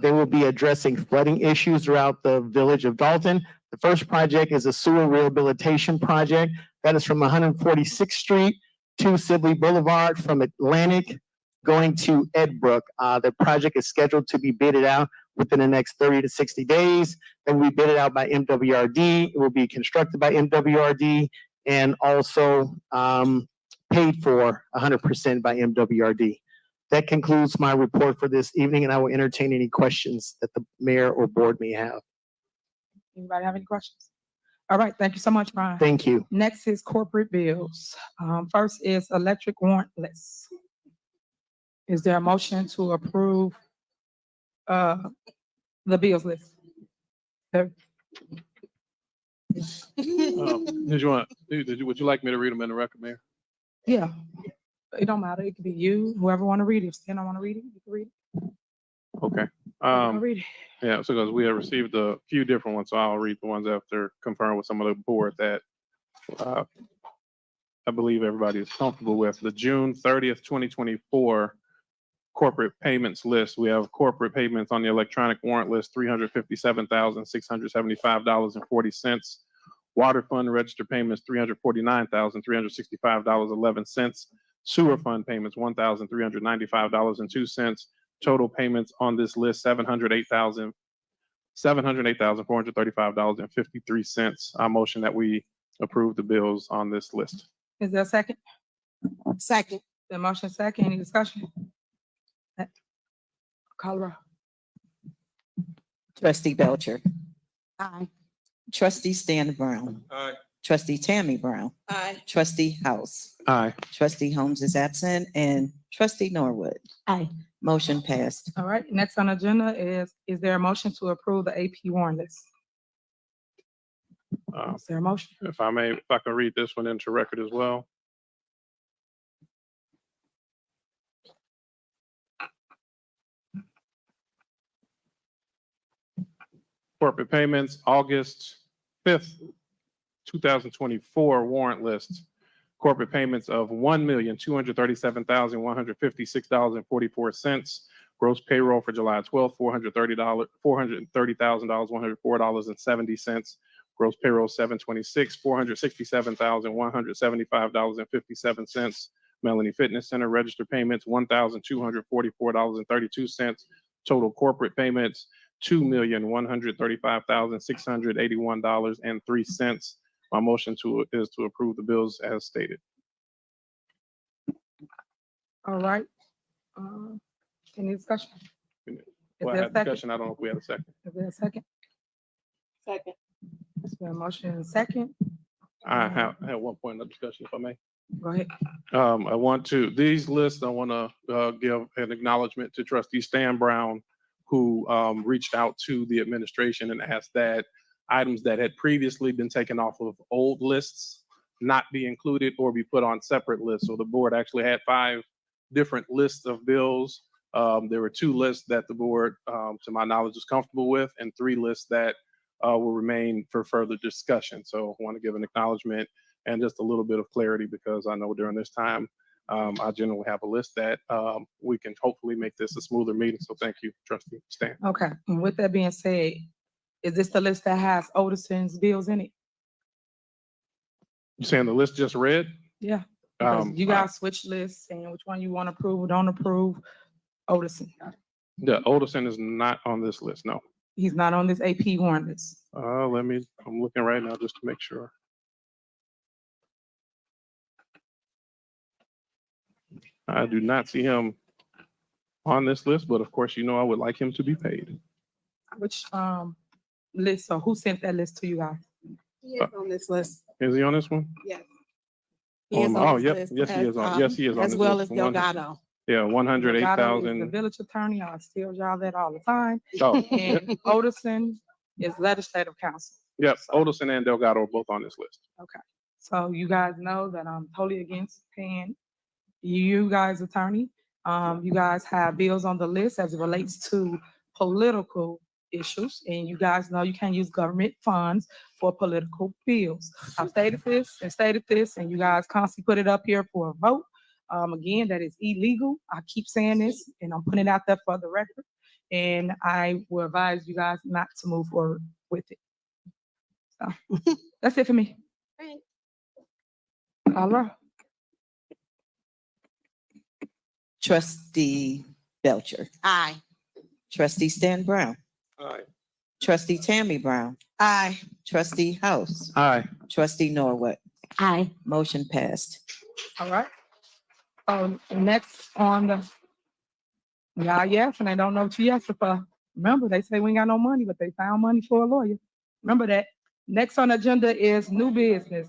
They will be addressing flooding issues throughout the village of Dolton. The first project is a sewer rehabilitation project that is from 146th Street to Sibley Boulevard from Atlantic going to Edbrook. The project is scheduled to be bidded out within the next 30 to 60 days. It will be bidded out by MWRD. It will be constructed by MWRD and also paid for 100% by MWRD. That concludes my report for this evening, and I will entertain any questions that the mayor or board may have. Anybody have any questions? All right, thank you so much, Brian. Thank you. Next is corporate bills. First is electric warrant list. Is there a motion to approve the bills list? There. Would you like me to read them in the record, Mayor? Yeah, it don't matter. It could be you, whoever want to read it. If you don't want to read it, you can read it. Okay. I'll read it. Yeah, so because we have received a few different ones, so I'll read the ones after confirming with some of the board that I believe everybody is comfortable with. The June 30th, 2024 corporate payments list. We have corporate payments on the electronic warrant list, $357,675.40. Water fund register payments, $349,365.11. Sewer fund payments, $1,395.02. Total payments on this list, $708,435.53. I motion that we approve the bills on this list. Is there a second? Second. The motion second, any discussion? Call roll. Trustee Belcher. Aye. Trustee Stan Brown. Aye. Trustee Tammy Brown. Aye. Trustee House. Aye. Trustee Holmes is absent, and Trustee Norwood. Aye. Motion passed. All right, next on the agenda is there a motion to approve the AP warrant list? Is there a motion? If I may, if I can read this one into record as well. Corporate payments, August 5th, 2024 warrant list. Corporate payments of $1,237,156.44. Gross payroll for July 12th, $430,104.70. Gross payroll 7/26, $467,175.57. Melanie Fitness Center register payments, $1,244.32. Total corporate payments, $2,135,681.03. My motion is to approve the bills as stated. All right. Any discussion? Well, I had discussion. I don't know if we had a second. Is there a second? Second. Is there a motion and second? I have one point of discussion, if I may. Go ahead. These lists, I want to give an acknowledgement to Trustee Stan Brown, who reached out to the administration and asked that items that had previously been taken off of old lists not be included or be put on separate lists. So the board actually had 5 different lists of bills. There were 2 lists that the board, to my knowledge, is comfortable with, and 3 lists that will remain for further discussion. So I want to give an acknowledgement and just a little bit of clarity, because I know during this time, I generally have a list that we can hopefully make this a smoother meeting. So thank you, Trustee Stan. Okay, and with that being said, is this the list that has Otison's bills in it? You saying the list just read? Yeah. Because you guys switch lists and which one you want to approve or don't approve. Otison. The Otison is not on this list, no. He's not on this AP warrant list. I'm looking right now just to make sure. I do not see him on this list, but of course, I would like him to be paid. Which list, or who sent that list to you guys? He is on this list. Is he on this one? Yes. He is on Oh, this yep, list yes, he as, is on, yes, he is on as this well list. as Delgado. Yeah, 108,000. Delgado is the village attorney. I tell y'all that all the time. Oh, And Oderson is legislative council. yep, Oderson and Delgado are both on this list. Okay. So you guys know that I'm totally against paying you guys attorney. You guys have bills on the list as it relates to political issues. And you guys know you can't use government funds for political bills. I've stated this, and you guys constantly put it up here for a vote. Again, that is illegal. I keep saying this, and I'm putting it out there for the record. And I will advise you guys not to move forward with it. So that's it for me. All right. Trustee Belcher. Aye. Trustee Stan Brown. Aye. Trustee Tammy Brown. Aye. Trustee House. Aye. Trustee Norwood. Aye. Motion passed. All right. Next on the, y'all yes, and I don't know what you yes for. Remember, they say we ain't got no money, but they found money for a lawyer. Remember that. Next on the agenda is new business.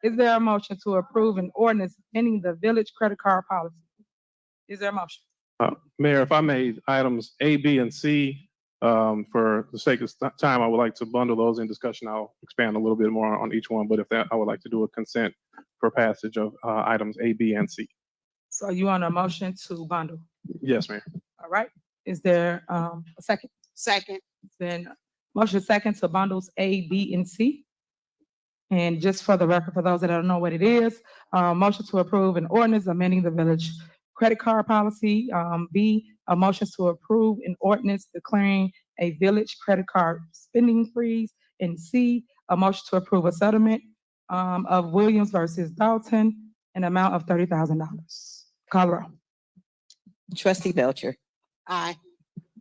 Is there a motion to approve an ordinance ending the village credit card policy? Is there a motion? Mayor, if I may, items A, B, and C, for the sake of time, I would like to bundle those in discussion. I'll expand a little bit more on each one, but if that, I would like to do a consent for passage of items A, B, and C. So you want a motion to bundle? Yes, Mayor. All right. Is there a second? Second. Then motion second to bundles A, B, and C. And just for the record, for those that don't know what it is, motion to approve an ordinance amending the village credit card policy. B, a motion to approve an ordinance declaring a village credit card spending freeze. And C, a motion to approve a settlement of Williams versus Dolton, an amount of $30,000. Call the roll. Trustee Belcher. Aye.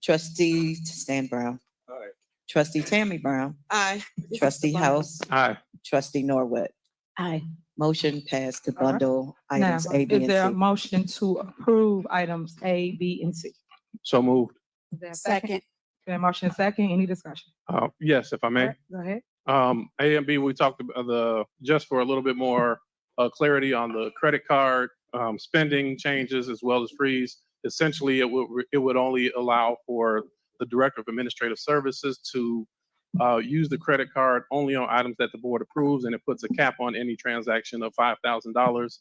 Trustee Stan Brown. Aye. Trustee Tammy Brown. Aye. Trustee House. Aye. Trustee Norwood. Aye. Motion passed to All right. bundle Now, items A, B, is there a and C. motion to approve items A, B, and C? So moved. Is there a Second. There a motion and second, any discussion? Yes, if I All may. right, go ahead. A and B, we talked about just for a little bit more clarity on the credit card spending changes as well as freeze. Essentially, it would only allow for the Director of Administrative Services to use the credit card only on items that the board approves, and it puts a cap on any transaction of $5,000.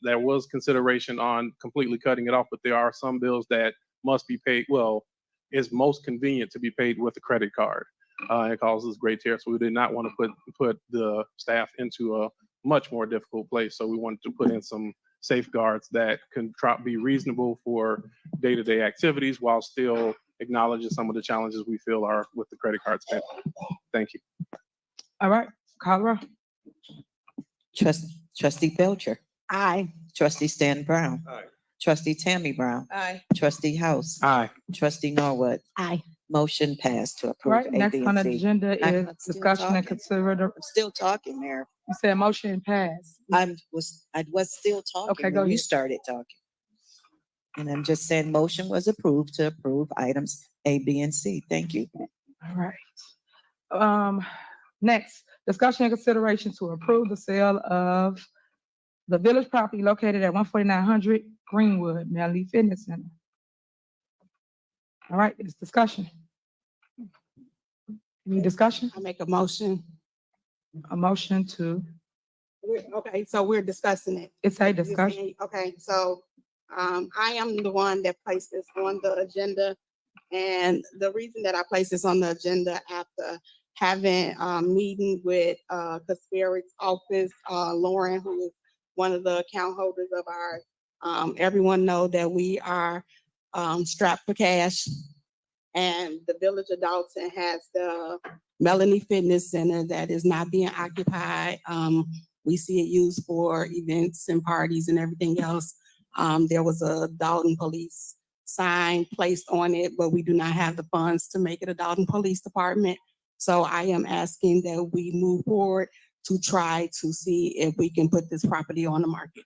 There was consideration on completely cutting it off, but there are some bills that must be paid. Well, it's most convenient to be paid with a credit card. It causes great tears, so we did not want to put the staff into a much more difficult place. So we wanted to put in some safeguards that can be reasonable for day-to-day activities while still acknowledging some of the challenges we feel are with the credit card spending. Thank you. All right, call the roll. Trustee Belcher. Aye. Trustee Stan Brown. Aye. Trustee Tammy Brown. Aye. Trustee House. Aye. Trustee Norwood. Aye. Motion passed to All approve right, A, next B, on and the C. agenda I'm is still discussion and talking. consider the, I'm still talking, Mayor. you said motion passed. I was still talking Okay, go when you ahead. started talking. And I'm just saying motion was approved to approve items A, B, and C. Thank you. All right. Next, discussion and consideration to approve the sale of the village property located at 14900 Greenwood, Melanie Fitness Center. All right, it's discussion. Any discussion? I make a motion. A motion to, Okay, so we're discussing it. it's a discussion. Okay, so I am the one that placed this on the agenda. And the reason that I placed this on the agenda after having a meeting with Kasperi's office, Lauren, who is one of the account holders of ours. Everyone know that we are strapped for cash. And the Village of Dolton has the Melanie Fitness Center that is not being occupied. We see it used for events and parties and everything else. There was a Dolton Police sign placed on it, but we do not have the funds to make it a Dolton Police Department. So I am asking that we move forward to try to see if we can put this property on the market.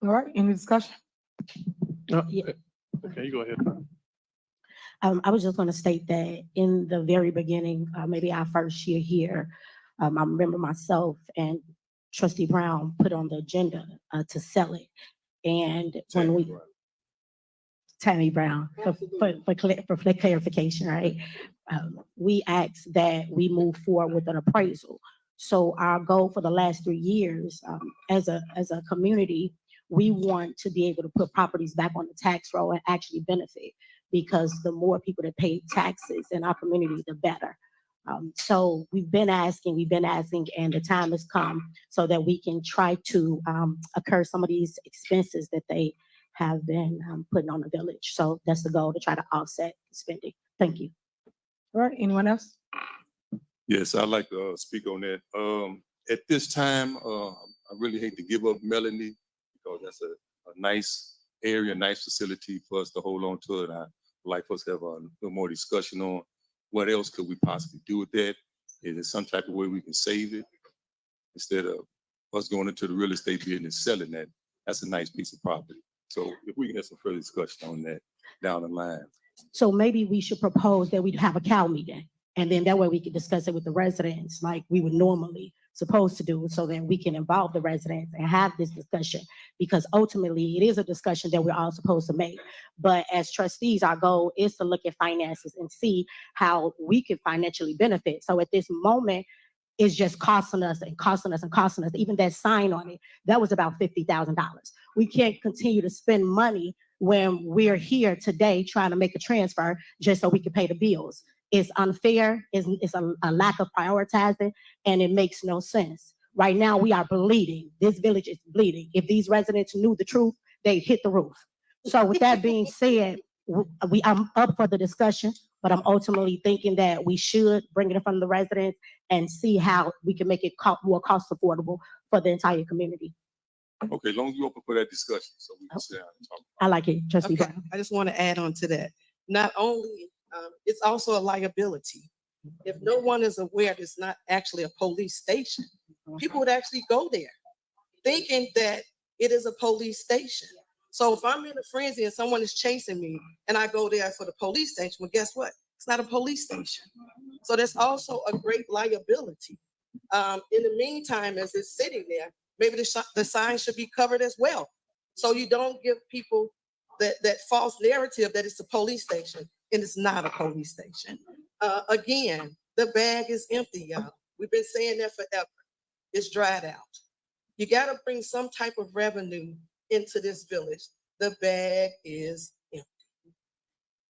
All right, any discussion? Okay, you go ahead. I was just going to state that in the very beginning, maybe our first year here, I remember myself and Trustee Brown put on the agenda to sell it. And when we, Tammy Brown, for clarification, right? We asked that we move forward with an appraisal. So our goal for the last 3 years, as a community, we want to be able to put properties back on the tax roll and actually benefit, because the more people that pay taxes in our community, the better. So we've been asking, and the time has come so that we can try to incur some of these expenses that they have been putting on the village. So that's the goal, to try to offset spending. Thank you. All right, anyone else? Yes, I'd like to speak on that. At this time, I really hate to give up Melanie, because that's a nice area, nice facility for us to hold on to it. I'd like for us to have a little more discussion on what else could we possibly do with that. Is there some type of way we can save it instead of us going into the real estate business selling that? That's a nice piece of property. So if we can have some further discussion on that down the line. So maybe we should propose that we have a cow meeting, and then that way we can discuss it with the residents like we would normally supposed to do, so that we can involve the residents and have this discussion, because ultimately it is a discussion that we're all supposed to make. But as trustees, our goal is to look at finances and see how we can financially benefit. So at this moment, it's just costing us and costing us and costing us. Even that sign on it, that was about $50,000. We can't continue to spend money when we're here today trying to make a transfer just so we can pay the bills. It's unfair, it's a lack of prioritizing, and it makes no sense. Right now, we are bleeding. This village is bleeding. If these residents knew the truth, they'd hit the roof. So with that being said, I'm up for the discussion, but I'm ultimately thinking that we should bring it in front of the residents and see how we can make it more cost affordable for the entire community. Okay, as long as you're open for that discussion, so we can sit down and talk. I like it, Trustee Okay, Brown. I just want to add on to that. Not only, it's also a liability. If no one is aware it's not actually a police station, people would actually go there thinking that it is a police station. So if I'm in a frenzy and someone is chasing me and I go there for the police station, well, guess what? It's not a police station. So there's also a great liability. In the meantime, as it's sitting there, maybe the sign should be covered as well. So you don't give people that false narrative that it's a police station, and it's not a police station. Again, the bag is empty, y'all. We've been saying that forever. It's dried out. You got to bring some type of revenue into this village. The bag is empty.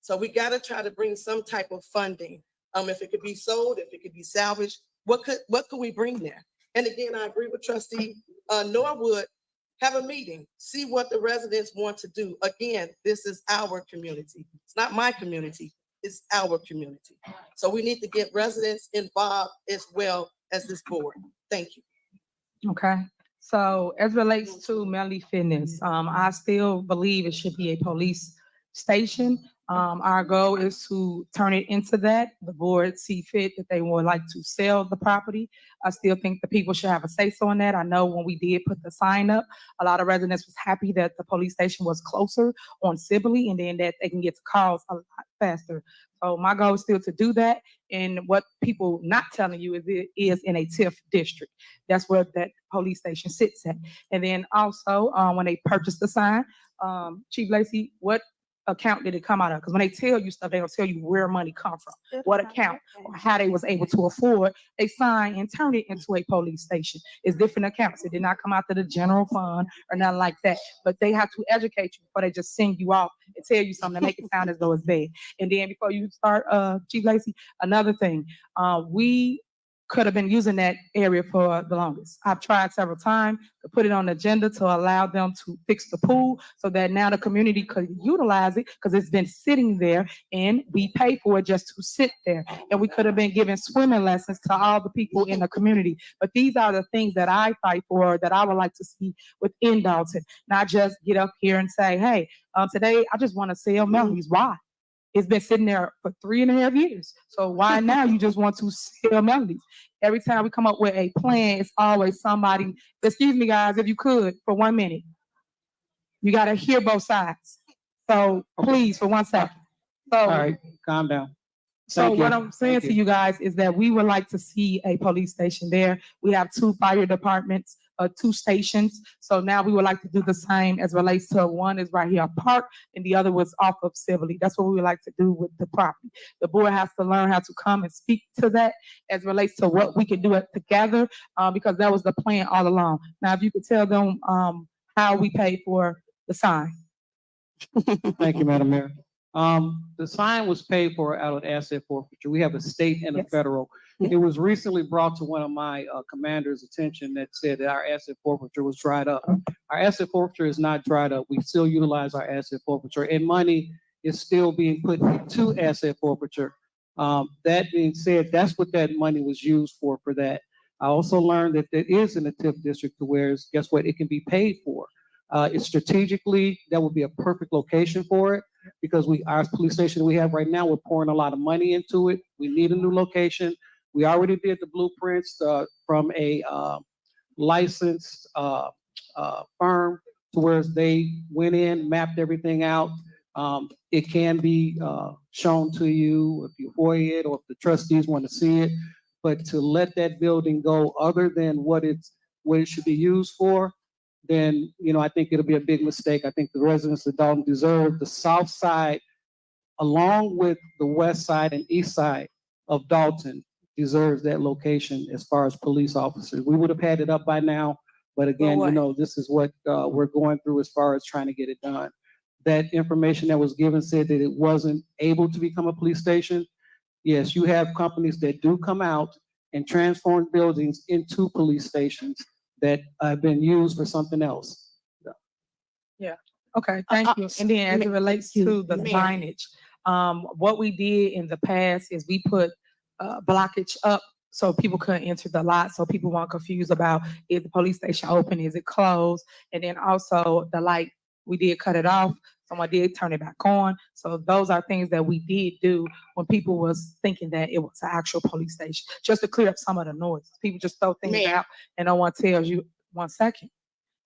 So we got to try to bring some type of funding. If it could be sold, if it could be salvaged, what could we bring there? And again, I agree with Trustee Norwood. Have a meeting, see what the residents want to do. Again, this is our community. It's not my community, it's our community. So we need to get residents involved as well as this board. Thank you. Okay, so as relates to Melody Fitness, I still believe it should be a police station. Our goal is to turn it into that. The board see fit that they would like to sell the property. I still think the people should have a say-so on that. I know when we did put the sign up, a lot of residents was happy that the police station was closer on Sibley, and then that they can get to calls a lot faster. So my goal is still to do that. And what people not telling you is it is in a TIF district. That's where that police station sits at. And then also, when they purchased the sign, Chief Lacy, what account did it come out of? Because when they tell you stuff, they don't tell you where money come from, what account, or how they was able to afford a sign and turn it into a police station. It's different accounts. It did not come out to the general fund or nothing like that. But they have to educate you before they just send you off and tell you something to make it sound as though it's bad. And then before you start, Chief Lacy, another thing, we could have been using that area for the longest. I've tried several times to put it on the agenda to allow them to fix the pool so that now the community could utilize it, because it's been sitting there and we pay for it just to sit there. And we could have been giving swimming lessons to all the people in the community. But these are the things that I fight for, that I would like to see within Dolton, not just get up here and say, hey, today I just want to sell melodies. Why? It's been sitting there for 3.5 years. So why now you just want to sell melodies? Every time we come up with a plan, it's always somebody, excuse me guys, if you could, for 1 minute. You gotta hear both sides. So please, for 1 second. So, All right, calm down. So Thank you. what I'm saying Thank to you. you guys is that we would like to see a police station there. We have 2 fire departments, 2 stations. So now we would like to do the same as relates to one is right here Park and the other was off of Sibley. That's what we would like to do with the property. The board has to learn how to come and speak to that as relates to what we can do it together, because that was the plan all along. Now, if you could tell them, how we paid for the sign. Thank you, Madam Mayor. The sign was paid for out of asset forfeiture. We have a state and a Yes. federal. It was recently brought to one of my commanders' attention that said that our asset forfeiture was dried up. Our asset forfeiture is not dried up. We still utilize our asset forfeiture and money is still being put into asset forfeiture. That being said, that's what that money was used for that. I also learned that there is in the TIF district to where, guess what, it can be paid for. It's strategically, that would be a perfect location for it because our police station we have right now, we're pouring a lot of money into it. We need a new location. We already did the blueprints from a licensed firm to where they went in, mapped everything out. It can be shown to you if you avoid it or if the trustees want to see it. But to let that building go other than what it should be used for, then, I think it'll be a big mistake. I think the residents of Dolton deserve the south side, along with the west side and east side of Dolton, deserves that location as far as police officers. We would have had it up by now, but again, this is what we're going through as far as trying to get it done. That information that was given said that it wasn't able to become a police station. Yes, you have companies that do come out and transform buildings into police stations that have been used for something else. Yeah. Okay, thank you. And then as it relates to the signage, what we did in the past is we put blockage up so people couldn't enter the lot, so people weren't confused about is the police station open, is it closed? And then also the light, we did cut it off. Someone did turn it back on. So those are things that we did do when people was thinking that it was an actual police station, just to clear up some of the noise. People just throw things out and no one tells you, one second,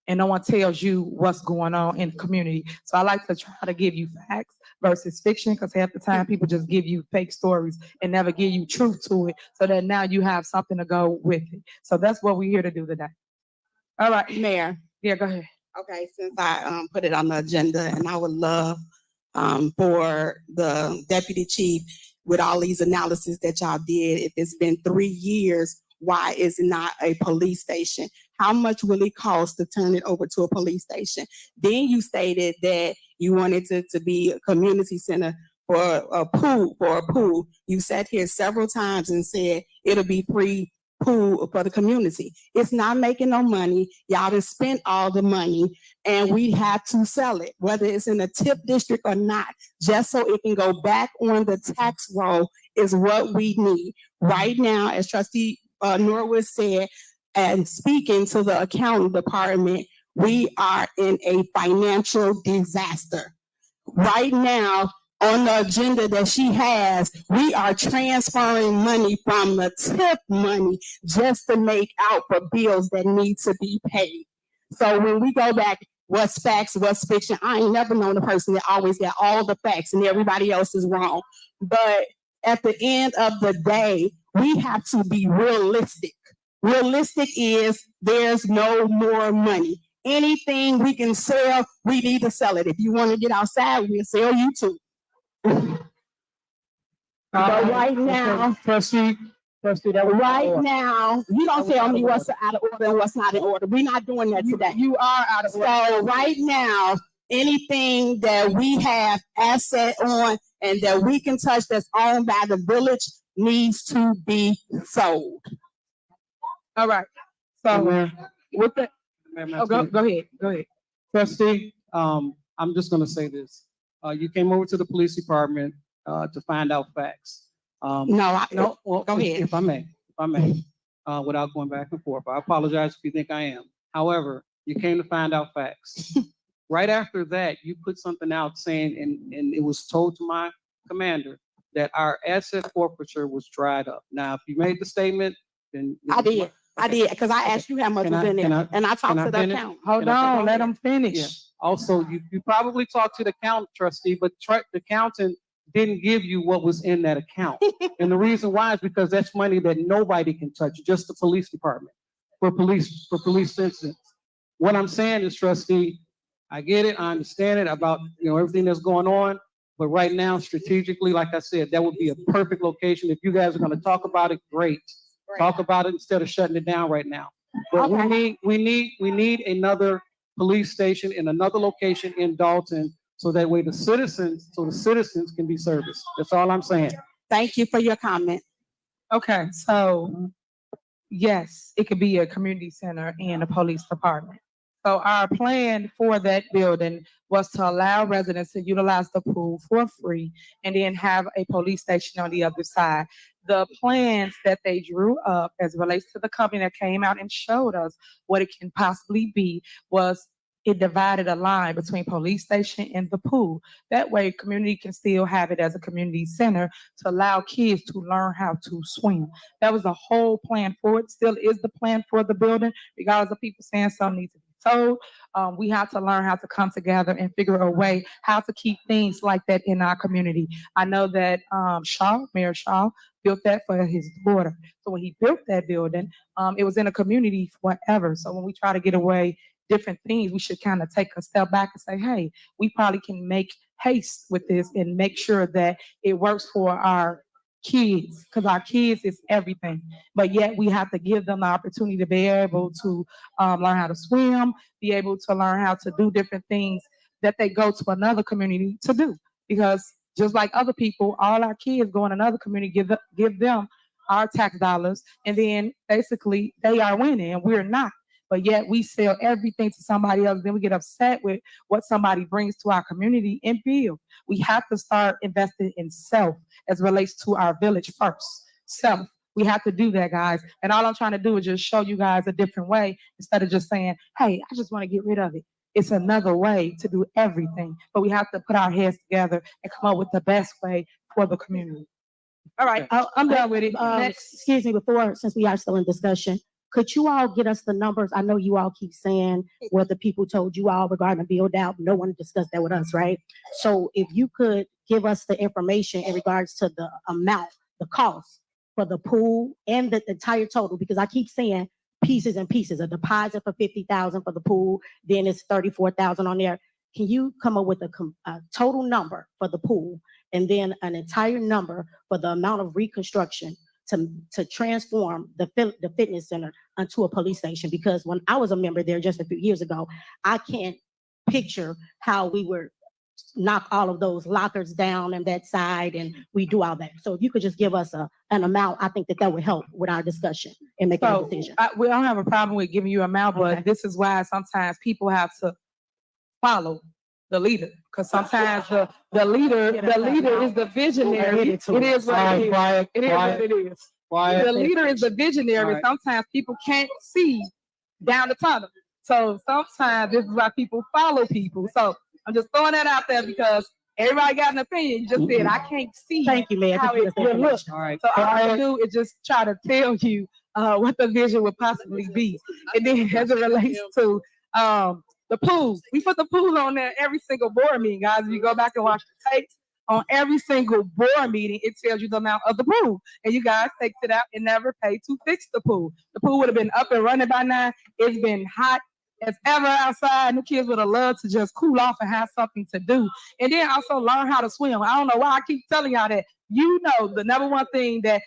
and no one tells you what's going on in the community. So I like to try to give you facts versus fiction, because half the time people just give you fake stories and never give you truth to it, so that now you have something to go with it. So that's what we're here to do today. All right. Mayor. Yeah, go ahead. Okay, since I put it on the agenda, and I would love for the deputy chief, with all these analysis that y'all did, if it's been 3 years, why is it not a police station? How much will it cost to turn it over to a police station? Then you stated that you wanted it to be a community center for a pool. You sat here several times and said it'll be free pool for the community. It's not making no money. Y'all done spent all the money and we have to sell it, whether it's in a TIF district or not, just so it can go back on the tax roll is what we need. Right now, as Trustee Norwood said, and speaking to the accounting department, we are in a financial disaster. Right now, on the agenda that she has, we are transferring money from the TIF money just to make out for bills that need to be paid. So when we go back, what's facts, what's fiction, I ain't never known a person that always got all the facts and everybody else is wrong. But at the end of the day, we have to be realistic. Realistic is there's no more money. Anything we can sell, we need to sell it. If you want to get outside, we'll sell you too. But right now, Trustee, right now, you don't tell me what's out of order and what's not in order. We're not doing that today. You are out of order. So right now, anything that we have asset on and that we can touch that's owned by the village needs to be sold. All right. So with that, go ahead. Trustee, I'm just gonna say this. You came over to the police department to find out facts. Go ahead. If I may, without going back and forth. I apologize if you think I am. However, you came to find out facts. Right after that, you put something out saying, and it was told to my commander that our asset forfeiture was dried up. Now, if you made the statement, then I did, because I asked you how much was in there, and I talked to the account. Hold on, let them finish. Yeah. Also, you probably talked to the accountant, trustee, but the accountant didn't give you what was in that account. And the reason why is because that's money that nobody can touch, just the police department, for police incidents. What I'm saying is, trustee, I get it, I understand it about, everything that's going on, but right now, strategically, like I said, that would be a perfect location. If you guys are gonna talk about it, great. Talk about it instead of shutting it down right now. But we need another police station in another location in Dolton, so that way the citizens can be serviced. That's all I'm saying. Thank you for your comment. Okay, so yes, it could be a community center and a police department. So our plan for that building was to allow residents to utilize the pool for free and then have a police station on the other side. The plans that they drew up as it relates to the company that came out and showed us what it can possibly be was it divided a line between police station and the pool. That way, community can still have it as a community center to allow kids to learn how to swim. That was the whole plan for it, still is the plan for the building, regardless of people saying something needs to be told. We have to learn how to come together and figure a way how to keep things like that in our community. I know that Mayor Shaw, built that for his daughter. So when he built that building, it was in a community forever. So when we try to get away different things, we should kind of take a step back and say, hey, we probably can make haste with this and make sure that it works for our kids, because our kids is everything. But yet we have to give them the opportunity to be able to learn how to swim, be able to learn how to do different things that they go to another community to do. Because just like other people, all our kids go in another community, give them our tax dollars, and then basically they are winning and we're not. But yet we sell everything to somebody else. Then we get upset with what somebody brings to our community and build. We have to start investing in self as relates to our village first. Self. We have to do that, guys. And all I'm trying to do is just show you guys a different way instead of just saying, hey, I just want to get rid of it. It's another way to do everything. But we have to put our heads together and come up with the best way for the community. All right, I'm done with it. Next. Excuse me, since we are still in discussion, could you all get us the numbers? I know you all keep saying what the people told you all regarding the build out. No one discussed that with us, right? So if you could give us the information in regards to the amount, the cost for the pool and the entire total, because I keep saying pieces and pieces, a deposit for $50,000 for the pool, then it's $34,000 on there. Can you come up with a total number for the pool and then an entire number for the amount of reconstruction to transform the fitness center into a police station? Because when I was a member there just a few years ago, I can't picture how we would knock all of those lockers down on that side and we do all that. So if you could just give us an amount, I think that would help with our discussion and making a decision. We don't have a problem with giving you an amount, but this is why sometimes people have to follow the leader, because sometimes the leader is the visionary. It is what it is. It is what it is. The leader is the visionary. Sometimes people can't see down the tunnel. So sometimes this is why people follow people. So I'm just throwing that out there because everybody got an opinion. You just said I can't see. Thank you, Mayor. How it will look. So all I do is just try to tell you what the vision would possibly be, and then as it relates to the pool, we put the pool on there every single board meeting, guys. If you go back and watch the tapes, on every single board meeting, it tells you the amount of the pool. And you guys take it out and never pay to fix the pool. The pool would have been up and running by now. It's been hot as ever outside. And the kids would have loved to just cool off and have something to do. And then also learn how to swim. I don't know why I keep telling y'all that. You know, the number one thing that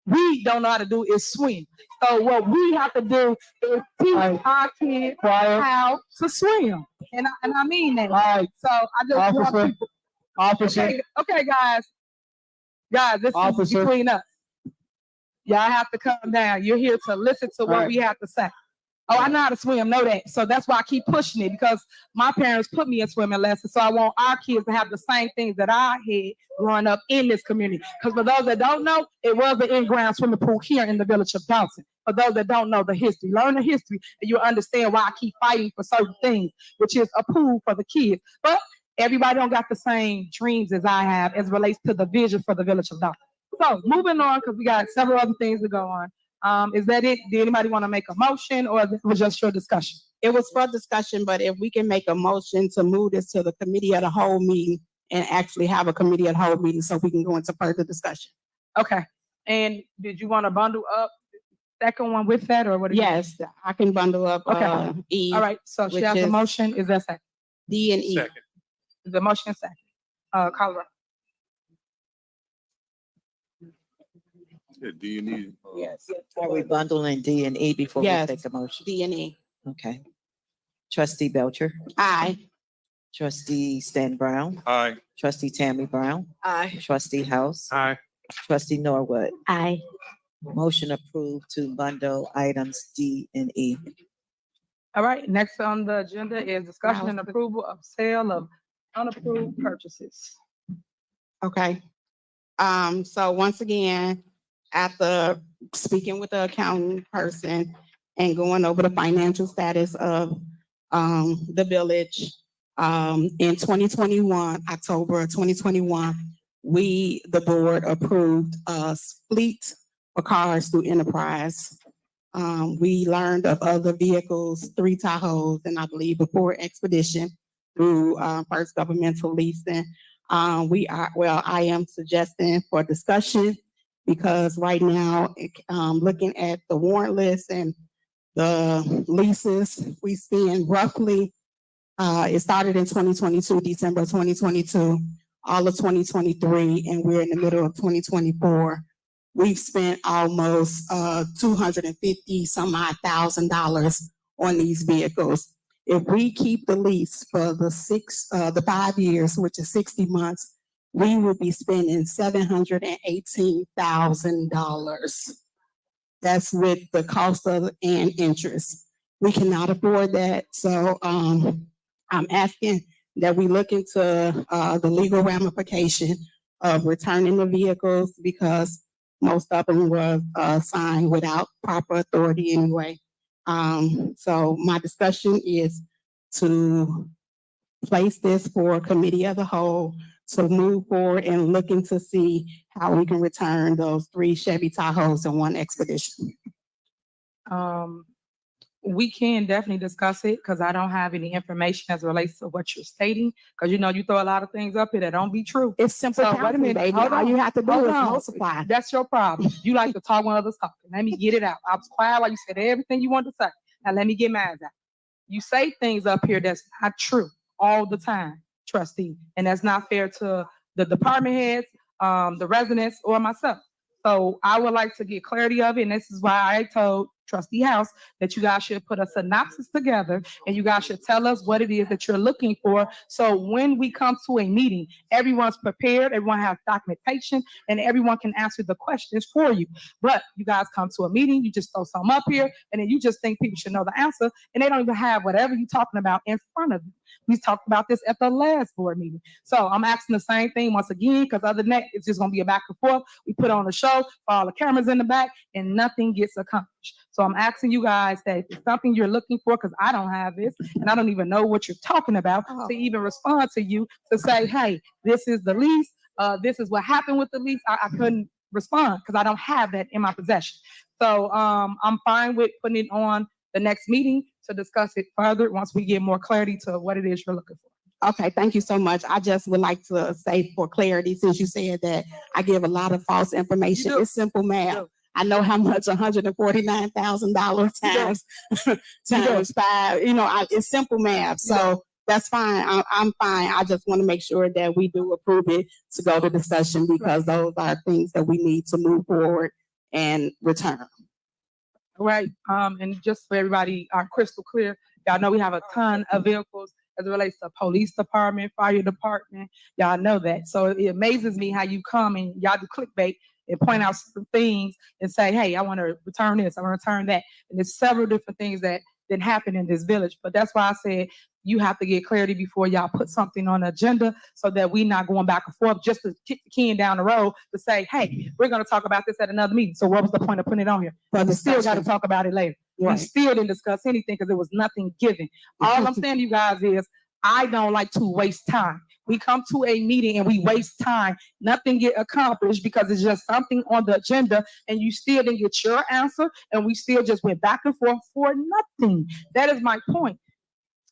we don't know how to do is swim. So what we have to do is teach our kids how to swim. And I mean that. So I just want people. Okay, guys, this is between us. Y'all have to come down. You're here to listen to what we have to say. Oh, I know how to swim, know that. So that's why I keep pushing it, because my parents put me in swimming lessons. So I want our kids to have the same things that I had growing up in this community. Because for those that don't know, it was an in-ground swimming pool here in the village of Dolton. For those that don't know the history, learn the history, and you'll understand why I keep fighting for certain things, which is a pool for the kids. But everybody don't got the same dreams as I have as it relates to the vision for the village of Dolton. So moving on, because we got several other things to go on. Is that it? Did anybody want to make a motion, or it was just your discussion? It was for discussion, but if we can make a motion to move this to the committee of the whole meeting and actually have a committee at whole meeting so we can go into further discussion. Okay. And did you want to bundle up the second one with that, or what? Yes, I can bundle up, Okay. E. All right. So she which has a is motion. Is that second? D and E. Second. The motion is second. Colorado. Yeah, do you need? Yes. Are we bundling D and E before we Yes. take a motion? D and E. Okay. Trustee Belcher, Aye. trustee Stan Brown, Aye. trustee Tammy Brown, Aye. trustee House, Aye. trustee Norwood. Aye. Motion approved to bundle items D and E. All right. Next on the agenda is discussion and approval of sale of unapproved purchases. Okay. So once again, after speaking with the accounting person and going over the financial status of the village, in 2021, October of 2021, the board approved a fleet for cars through Enterprise. We learned of other vehicles, 3 Tahoes, and I believe a Ford Expedition through First Governmental Leasing. I am suggesting for discussion because right now, looking at the warrant list and the leases, we spend roughly, it started in 2022, December 2022, all of 2023, and we're in the middle of 2024. We've spent almost $250 some odd $1,000 on these vehicles. If we keep the lease for the 5 years, which is 60 months, we will be spending $718,000. That's with the cost of and interest. We cannot afford that. So I'm asking that we look into the legal ramification of returning the vehicles because most of them were signed without proper authority anyway. So my discussion is to place this for committee of the whole to move forward and looking to see how we can return those 3 Chevy Tahoes and 1 Expedition. We can definitely discuss it because I don't have any information as it relates to what you're stating. Because you throw a lot of things up here that don't be true. It's simple So, wait a counting, minute. baby. Hold All on. you have to do Hold is on. multiply. That's your problem. You like to talk when others talking. Let me get it out. I was quiet while you said everything you wanted to say. Now let me get mad out. You say things up here that's not true all the time, trustee, and that's not fair to the department heads, the residents, or myself. So I would like to get clarity of it, and this is why I told Trustee House that you guys should put a synopsis together and you guys should tell us what it is that you're looking for. So when we come to a meeting, everyone's prepared, everyone has documentation, and everyone can answer the questions for you. But you guys come to a meeting, you just throw something up here, and then you just think people should know the answer, and they don't even have whatever you're talking about in front of you. We talked about this at the last board meeting. So I'm asking the same thing once again, because other than that, it's just gonna be a back and forth. We put on a show, all the cameras in the back, and nothing gets accomplished. So I'm asking you guys that if it's something you're looking for, because I don't have this, and I don't even know what you're talking about, to even respond to you, to say, hey, this is the lease, this is what happened with the lease. I couldn't respond because I don't have that in my possession. So I'm fine with putting it on the next meeting to discuss it further once we get more clarity to what it is you're looking for. Okay, thank you so much. I just would like to say for clarity, since you said that I give a lot of false information, it's simple math. I know how much $149,000 times times 5, it's simple math. So that's fine. I'm fine. I just want to make sure that we do approve it to go to discussion because those are things that we need to move forward and return. All right. And just so everybody are crystal clear, y'all know we have a ton of vehicles as it relates to police department, fire department. Y'all know that. So it amazes me how you come and y'all do clickbait and point out some things and say, hey, I want to return this, I want to return that. And there's several different things that didn't happen in this village. But that's why I said you have to get clarity before y'all put something on the agenda so that we're not going back and forth just to kick the can down the road to say, hey, we're going to talk about this at another meeting. So what was the point of putting it on here? But we still got to talk about it later. Right. We still didn't discuss anything because there was nothing given. All I'm saying to you guys is I don't like to waste time. We come to a meeting and we waste time. Nothing get accomplished because it's just something on the agenda and you still didn't get your answer and we still just went back and forth for nothing. That is my point.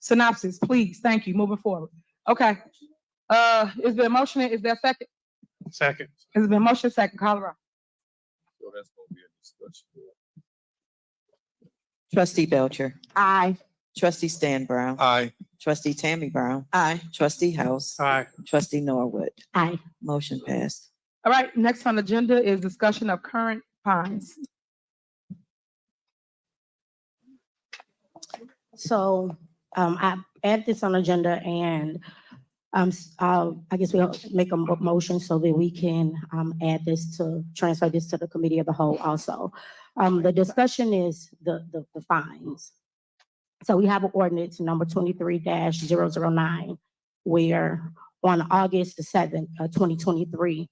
Synopsis, please. Thank you. Moving forward. Okay. Is there a motion? Is there a second? Second. Is there a motion? Second, call the roll. So that's gonna be a discussion. Trustee Belcher. Aye. Trustee Stan Brown. Aye. Trustee Tammy Brown. Aye. Trustee House. Aye. Trustee Norwood. Aye. Motion passed. All right, next on the agenda is discussion of current fines. So, I add this on agenda and, I guess we'll make a motion so that we can, add this to, transfer this to the committee of the whole also. The discussion is the fines. So we have an ordinance number 23-009, where on August the 7th, 2023,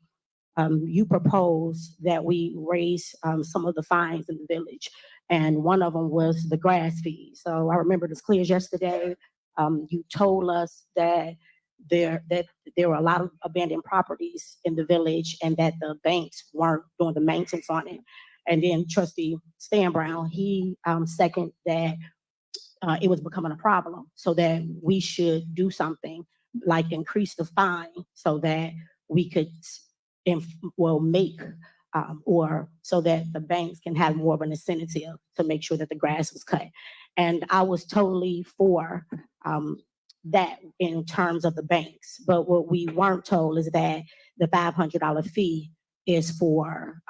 you proposed that we raise, some of the fines in the village. And one of them was the grass fee. So I remember this clear as yesterday. You told us that there were a lot of abandoned properties in the village and that the banks weren't doing the maintenance on it. And then Trustee Stan Brown, he seconded that it was becoming a problem, so that we should do something like increase the fine so that we could make or so that the banks can have more of an incentive to make sure that the grass was cut. And I was totally for that in terms of the banks. But what we weren't told is that the $500 fee is for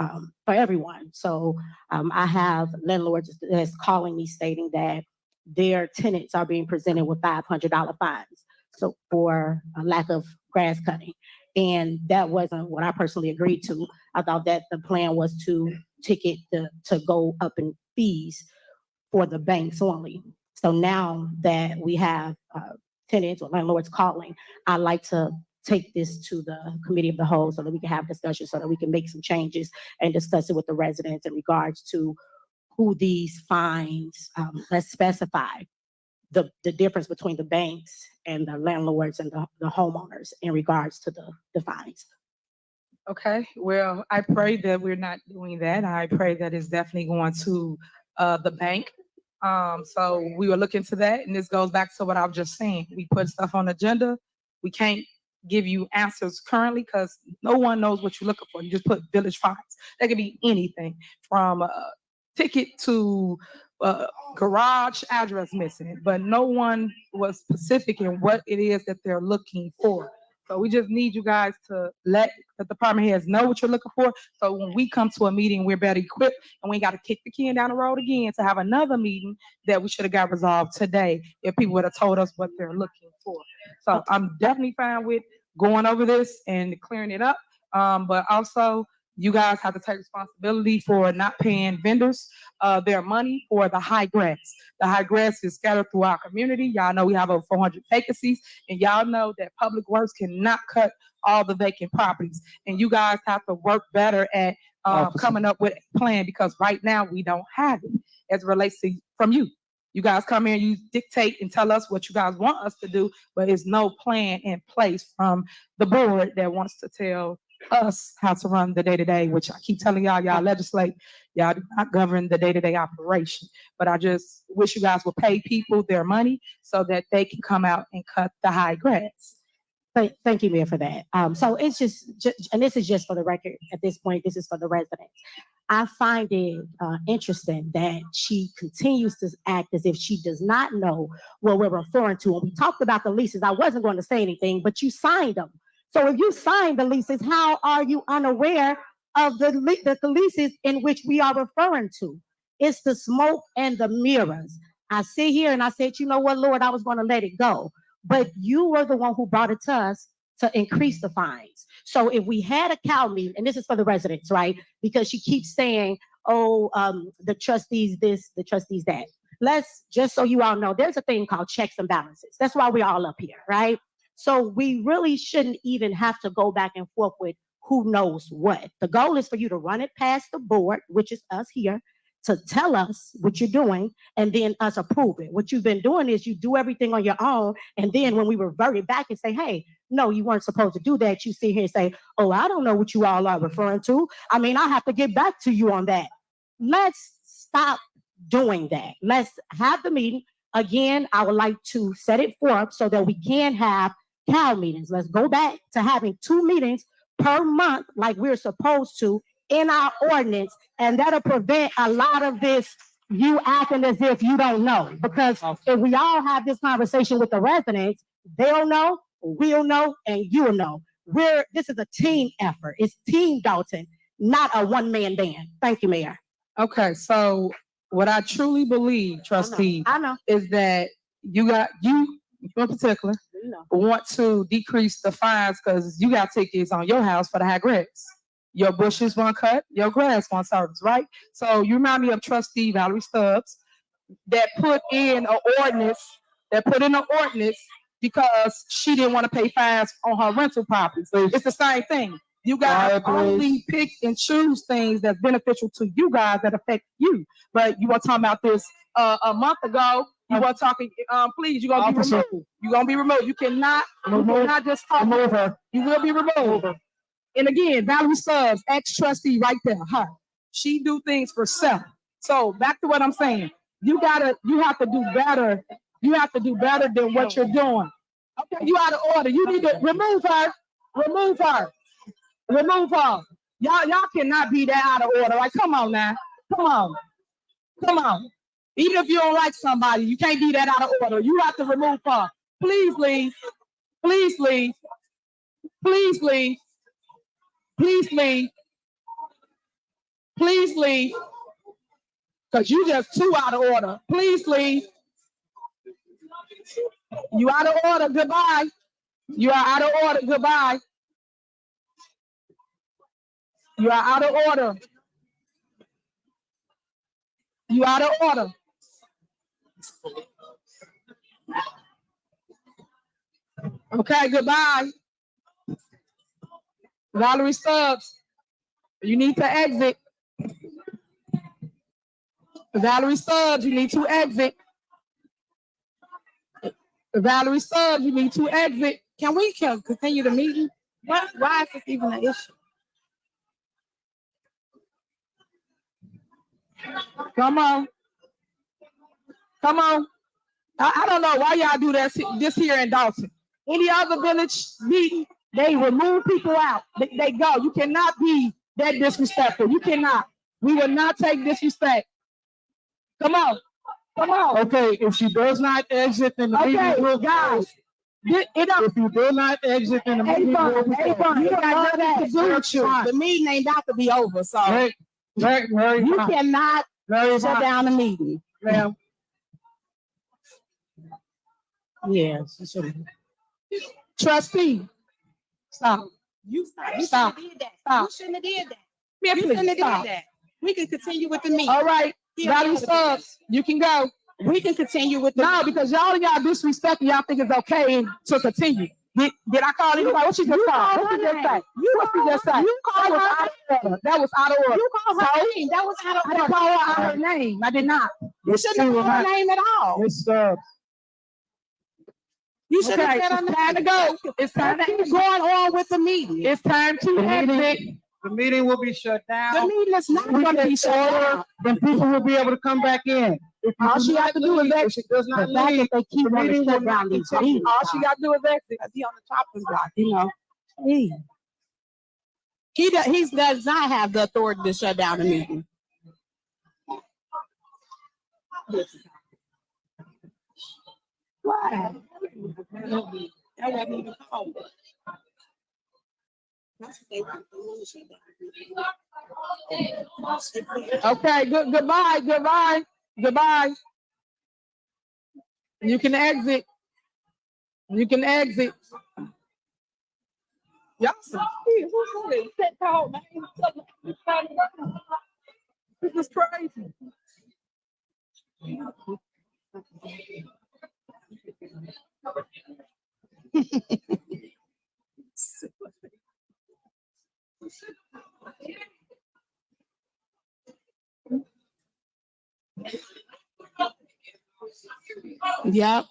everyone. So I have landlords that's calling me stating that their tenants are being presented with $500 fines. So for a lack of grass cutting. And that wasn't what I personally agreed to. I thought that the plan was to ticket to go up in fees for the banks only. So now that we have tenants or landlords calling, I'd like to take this to the committee of the whole so that we can have discussion, so that we can make some changes and discuss it with the residents in regards to who these fines, let's specify the difference between the banks and the landlords and the homeowners in regards to the fines. Okay, well, I pray that we're not doing that. I pray that it's definitely going to the bank. So we will look into that, and this goes back to what I was just saying. We put stuff on the agenda. We can't give you answers currently because no one knows what you're looking for. You just put village fines. That could be anything from a ticket to garage address missing, but no one was specific in what it is that they're looking for. So we just need you guys to let the department heads know what you're looking for. So when we come to a meeting, we're better equipped and we got to kick the can down the road again to have another meeting that we should have got resolved today if people would have told us what they're looking for. So I'm definitely fine with going over this and clearing it up. But also you guys have to take responsibility for not paying vendors their money for the high grass. The high grass is scattered through our community. Y'all know we have over 400 vacancies, and y'all know that Public Works cannot cut all the vacant properties. And you guys have to work better at coming up with a plan, because right now we don't have it as it relates to from you. You guys come in, you dictate and tell us what you guys want us to do, but there's no plan in place from the board that wants to tell us how to run the day-to-day, which I keep telling y'all, y'all legislate, y'all do not govern the day-to-day operation. But I just wish you guys would pay people their money so that they can come out and cut the high grass. Thank you, Mayor, for that. So it's just, and this is just for the record at this point, this is for the residents. I find it interesting that she continues to act as if she does not know what we're referring to. When we talked about the leases, I wasn't going to say anything, but you signed them. So if you signed the leases, how are you unaware of the leases in which we are referring to? It's the smoke and the mirrors. I sit here and I said, you know what, Lord, I was going to let it go. But you were the one who brought it to us to increase the fines. So if we had a cow meeting, and this is for the residents, right? Because she keeps saying, oh, the trustees this, the trustees that. Let's, just so you all know, there's a thing called checks and balances. That's why we're all up here, right? So we really shouldn't even have to go back and forth with who knows what. The goal is for you to run it past the board, which is us here, to tell us what you're doing, and then us approve it. What you've been doing is you do everything on your own, and then when we revert it back and say, hey, no, you weren't supposed to do that, you sit here and say, oh, I don't know what you all are referring to. I mean, I have to get back to you on that. Let's stop doing that. Let's have the meeting. Again, I would like to set it forth so that we can have CAL meetings. Let's go back to having 2 meetings per month like we're supposed to in our ordinance, and that'll prevent a lot of this you acting as if you don't know. Because if we all have this conversation with the residents, they'll know, we'll know, and you'll know. This is a team effort. It's Team Dolton, not a one-man band. Thank you, Mayor. Okay, so what I truly believe, trustee, I know. is that you in particular want to decrease the fines because you got tickets on your house for the high grass. Your bushes weren't cut, your grass weren't serviced, right? So you remind me of Trustee Valerie Stubbs that put in an ordinance because she didn't want to pay fines on her rental properties. It's the same thing. You guys only pick and choose things that's beneficial to you guys that affect you. But you were talking about this a month ago. You were talking, please, you're gonna be removed. You're gonna be removed. You cannot just talk. Remove her. You will be removed. And again, Valerie Stubbs, ex-trustee right there, her. She do things for self. So back to what I'm saying. You have to do better. You have to do better than what you're doing. Okay, you out of order. You need to remove her. Remove her. Remove her. Y'all cannot be that out of order. Like, come on now. Come on. Come on. Even if you don't like somebody, you can't be that out of order. You have to remove her. Please leave. Please leave. Please leave. Please leave. Please leave. Because you just too out of order. Please leave. You out of order. Goodbye. You are out of order. Goodbye. You are out of order. You out of order. Okay, goodbye. Valerie Stubbs, you need to exit. Valerie Stubbs, you need to exit. Valerie Stubbs, you need to exit. Can we continue the meeting? Why is this even an issue? Come on. Come on. I don't know why y'all do that this here in Dolton. Any other village meeting, they remove people out. They go. You cannot be that disrespectful. You cannot. We will not take disrespect. Come on. Come on. Okay, if she does not exit, then the meeting will guys. If you do not exit, then the meeting will be You got nothing to do with you. The meeting ain't about to be over, so you cannot shut down the meeting. Ma'am. Yes. Trustee, stop. You stop. Stop. You shouldn't have did that. Stop. You shouldn't have did that. Man, You shouldn't have please, stop. did that. We can continue with the meeting. All right. Yeah, Valerie Stubbs, you can go. We can continue with the No, because y'all disrespect and y'all think it's okay to continue. Did I call anybody? What she just called? What she just say? What she just say? You called her. That was out of order. You called her name. That was out of I order. didn't call her out her name. I did not. You shouldn't have called her name at all. Miss Stubbs. You should have said her It's name. time to go. It's time to Keep going on with the meeting. It's time to exit. The meeting will be shut down. The meeting is not going to be shut down. Then people will be able to come back in. All she has to do is If she does not The fact leave, that they keep the wanting meeting to will shut not down these continue. meetings. All she got to do is exit. He on the chopping block, you know. He does not have the authority to shut down the meeting. Why? That wasn't even called. That's what they want to shut down. Okay, goodbye, goodbye, goodbye. You can exit. You can exit. Y'all some kids. Who's that called, man? This is crazy. Yep.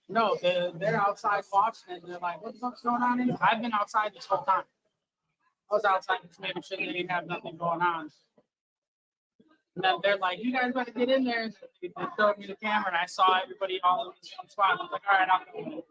No, they're outside watching and they're like, what the fuck's going on in here? I've been outside this whole time. I was outside just making sure they didn't have nothing going on. And then they're like, you guys better get in there. And they showed me the camera and I saw everybody all in the same spot. I was like, all right, I'll go.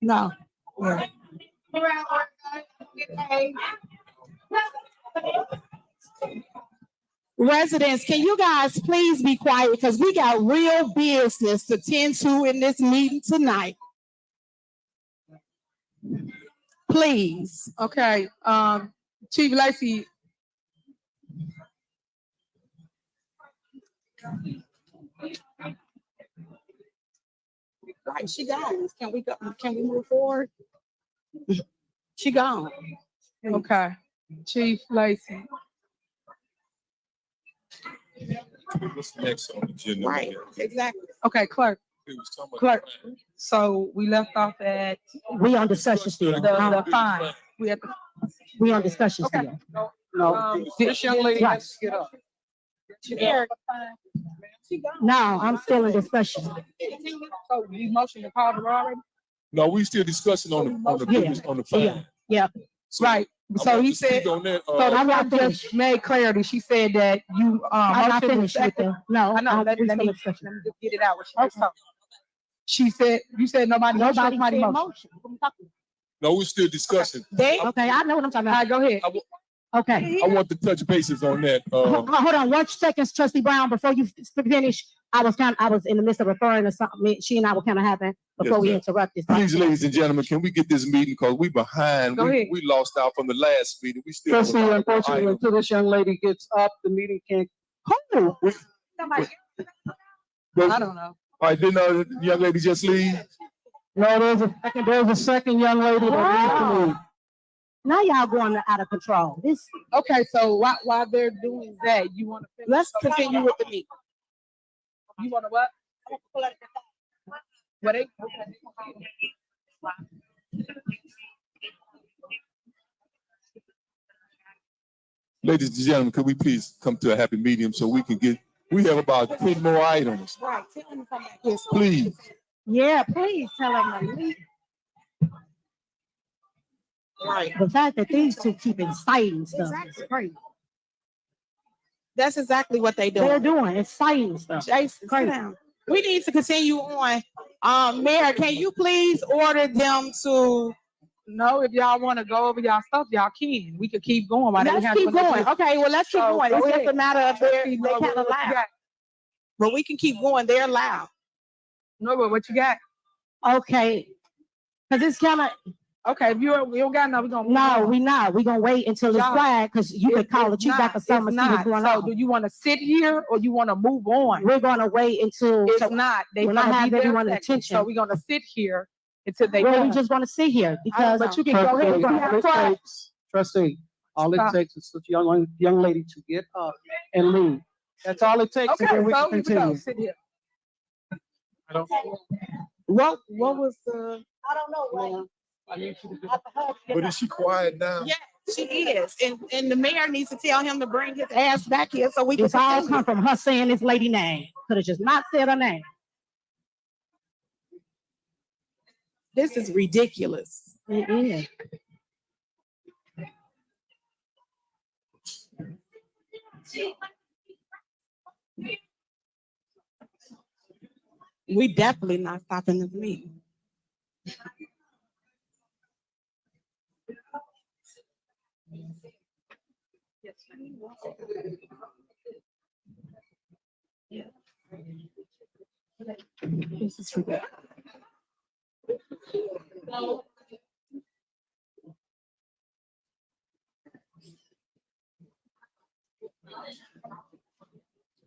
No. Yeah. Residents, can you guys please be quiet because we got real business to tend to in this meeting tonight. Please. Okay, Chief Lacey. Right, she gone. Can we go? Can we move forward? She gone. Okay, Chief Lacey. What's next on the agenda? Right, exactly. Okay, clerk. We was talking about Clerk. So we left off at We on discussion still. the fine. We on discussion Okay. still. No, This young lady Right. has to get up. No, I'm still in discussion. So you motion to call the roll already? No, we still discussing on the Yeah. on the fine. Yeah. So Right. I So want he to speak said, on that. so I just made clarity. She said that you, I'm not motion was finished with second. them. No, I know, I'm let me still in just discussion. get it out. What she just told me. She said, you said nobody. Nobody motion. said motion. What are you talking No, we're still discussing. Okay, I know what I'm talking All right, about. go ahead. Okay. I want to touch bases on that. Hold on 1 second, Trustee Brown, before you finish. I was in the midst of referring to something. She and I were kind of having before Yes, we ma'am. interrupt this. Please, ladies and gentlemen, can we get this meeting because we behind. Go ahead. We lost out from the last meeting. We still. Trustee, unfortunately, until this young lady gets up, the meeting can't. Who? But- I don't know. All right, didn't the young lady just leave? No, there's a second young lady that needs to leave. Now y'all going out of control. This. Okay, so while they're doing that, you want to Let's continue with the meeting. You want to what? What they? Ladies and gentlemen, could we please come to a happy medium so we can we have about 10 more items. Right, tell them to come back here. Please. Yeah, please tell them to leave. Right. The fact that these two keep inciting stuff is crazy. That's exactly what they do. They're doing inciting stuff. Jason, sit Crazy. down. We need to continue on. Mayor, can you please order them to? No, if y'all want to go over y'all stuff, y'all can. We could keep going. Why Let's keep going. Okay, well, let's keep going. It's just a matter of they kind of loud. But we can keep going. They're loud. No, but what you got? Okay. Cause it's kind of, Okay, if we don't got enough, we're gonna move no, on. we not. We gonna wait until it's Y'all, quiet, cause you can call the chief back or something, and see what's going So on. do you want to sit here or you want to move on? We're gonna wait until. It's so not. They when I gonna have be there everyone's second. attention. So we're gonna sit here until they. Well, we done. just gonna sit here because. But you can go ahead. Trustee, If you have all it questions. takes- Trustee, all it Stop. takes is such a young lady to get up and leave. That's all it takes, Okay, and then we so can here we go. continue. Sit here. What was the? I don't know. Ma'am, I need you to do. But is she quiet now? Yeah, she is. And the mayor needs to tell him to bring his ass back here so we can. It's all continue. come from her saying this lady name. Could have just not said her name. This is ridiculous. It is. We definitely not stopping this meeting. This is ridiculous.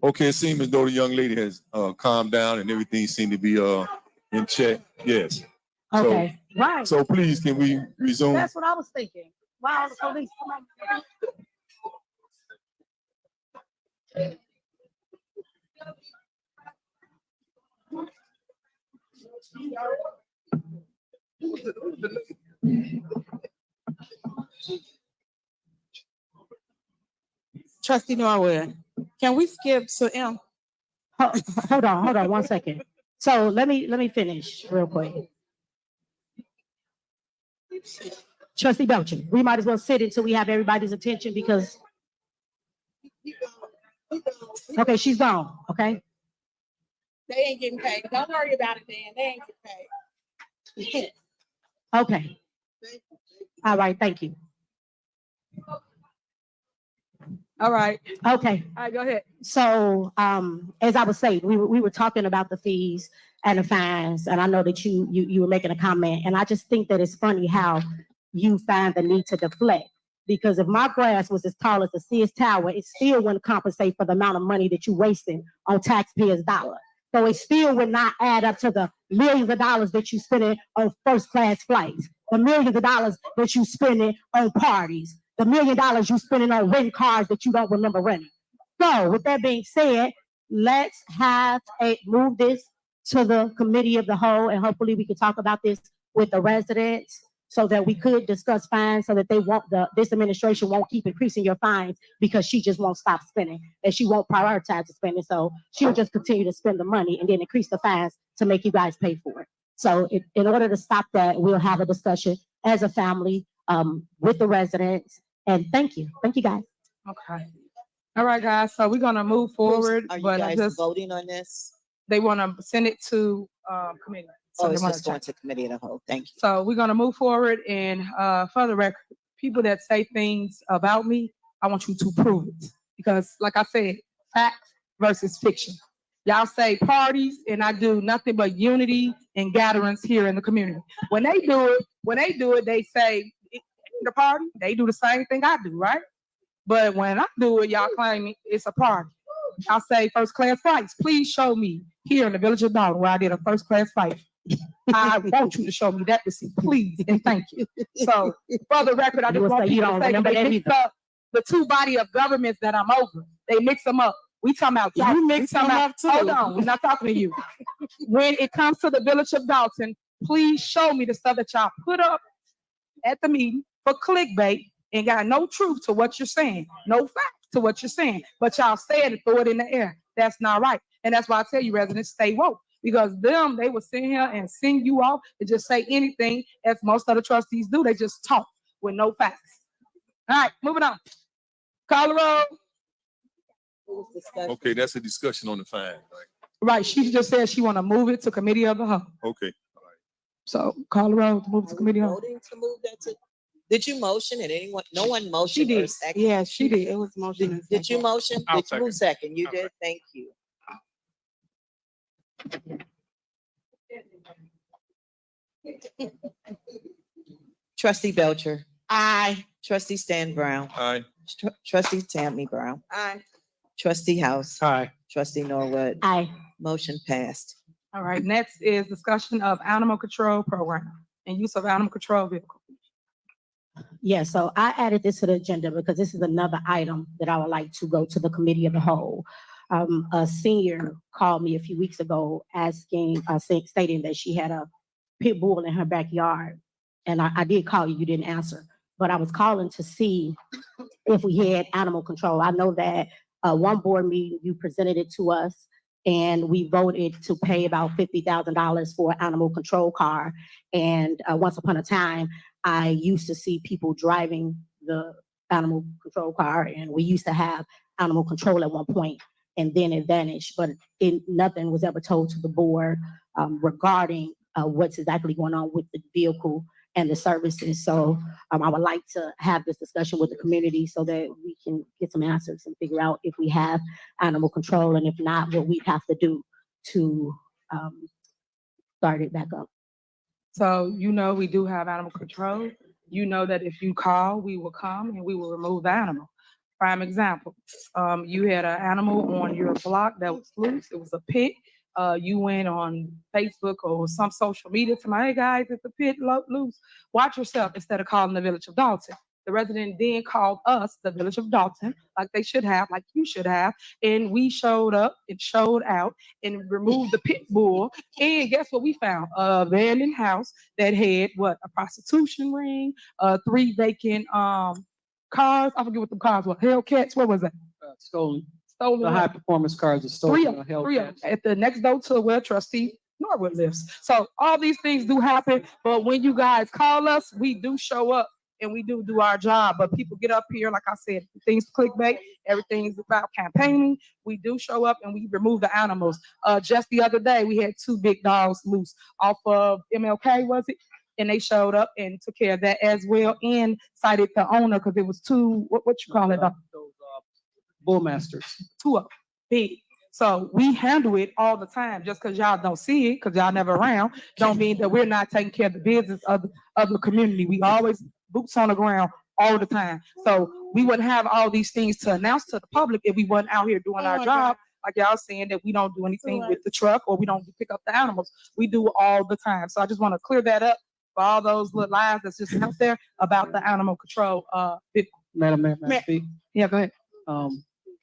Okay, it seems as though the young lady has calmed down and everything seemed to be in check. Yes. Okay, right. So please, can we resume? That's what I was thinking. Wow, the police, come on. Trustee Norwood, can we skip to M? Hold on 1 second. So let me finish real quick. Trustee Belcher, we might as well sit until we have everybody's attention because. Okay, she's gone, okay? They ain't getting paid. Don't worry about it, Dan. They ain't getting paid. Okay. All right, thank you. All right. Okay. All right, go ahead. So, as I was saying, we were talking about the fees and the fines, and I know that you were making a comment, and I just think that it's funny how you find the need to deflect. Because if my grass was as tall as the Sears Tower, it still wouldn't compensate for the amount of money that you're wasting on taxpayers' dollars. So it still would not add up to the millions of dollars that you spending on first-class flights, the millions of dollars that you spending on parties, the $1 million you spending on rent cars that you don't remember renting. So with that being said, let's move this to the committee of the whole, and hopefully we can talk about this with the residents so that we could discuss fines so that this administration won't keep increasing your fines because she just won't stop spending and she won't prioritize the spending. So she'll just continue to spend the money and then increase the fines to make you guys pay for it. So in order to stop that, we'll have a discussion as a family with the residents. And thank you guys. Okay. All right, guys. So we're gonna move forward. Are you but I guys just voting on this? they want to send it to committee. So Oh, they it's wanna just going check. to committee of the whole. Thank you. So we're gonna move forward, and for the record, people that say things about me, I want you to prove it because, like I said, fact versus fiction. Y'all say parties, and I do nothing but unity and gatherings here in the community. When they do it, they say the party. They do the same thing I do, right? But when I do it, y'all claim it's a party. I'll say first class flights. Please show me here in the village of Dolton where I did a first class flight. I want you to show me that receipt, please, and thank you. So, for the record, I just want you people don't to say remember they that mix either. up the two body of governments that I'm over. They mix them up. We talking about You mix them up too. Hold on, we're not talking to you. When it comes to the village of Dolton, please show me the stuff that y'all put up at the meeting for clickbait and got no truth to what you're saying, no facts to what you're saying, but y'all say it and throw it in the air. That's not right. And that's why I tell you, residents, stay woke. Because they will sit here and sing you off and just say anything, as most of the trustees do. They just talk with no facts. All right, moving on. Call the roll. Okay, that's a discussion on the fine, right? Right, she just said she want to move it to committee of the whole. Okay. So call the roll to move to committee of the whole. Voting to move that to, did you motion it? Anyone, no one motioned She or did. second? Yeah, she did. It was motion. Did you motion? I'll Did you second? You did? Thank you. Trustee Belcher. Aye. Trustee Stan Brown. Aye. Trustee Tammy Brown. Aye. Trustee House. Aye. Trustee Norwood. Aye. Motion passed. All right, next is discussion of animal control program and use of animal control vehicle. Yeah, so I added this to the agenda because this is another item that I would like to go to the committee of the whole. A senior called me a few weeks ago asking, stating that she had a pit bull in her backyard. And I did call you, you didn't answer, but I was calling to see if we had animal control. I know that one board meeting, you presented it to us and we voted to pay about $50,000 for an animal control car. And once upon a time, I used to see people driving the animal control car, and we used to have animal control at one point, and then it vanished. But nothing was ever told to the board regarding what's exactly going on with the vehicle and the services. So I would like to have this discussion with the community so that we can get some answers and figure out if we have animal control, and if not, what we have to do to start it back up. So you know we do have animal control. You know that if you call, we will come and we will remove the animal. Prime example, you had an animal on your block that was loose. It was a pit. You went on Facebook or some social media to my, hey guys, it's a pit loose. Watch yourself instead of calling the village of Dolton. The resident then called us, the village of Dolton, like they should have, like you should have. And we showed up and showed out and removed the pit bull. And guess what we found? A abandoned house that had what? A prostitution ring, 3 vacant cars. I forget what the cars were. Hellcats, what was that? Stolen. Stolen. The what? high performance cars are Three stolen. of them, at the next door to where trustee Norwood lives. So all these things do happen, but when you guys call us, we do show up and we do our job. But people get up here, like I said, things clickbait, everything is about campaigning. We do show up and we remove the animals. Just the other day, we had 2 big dogs loose off of MLK, was it? And they showed up and took care of that as well and cited the owner because it was 2, what you call it? Bullmasters. 2 of them, big. So we handle it all the time. Just because y'all don't see it, because y'all never around, don't mean that we're not taking care of the business of the community. We always boots on the ground all the time. So we wouldn't have all these things to announce to the public if we wasn't out here doing our job. Like y'all saying that we don't do anything with the truck or we don't pick up the animals. We do it all the time. So I just want to clear that up for all those little lies that's just out there about the animal control. Madam Mayor, may I speak? Yeah, go ahead.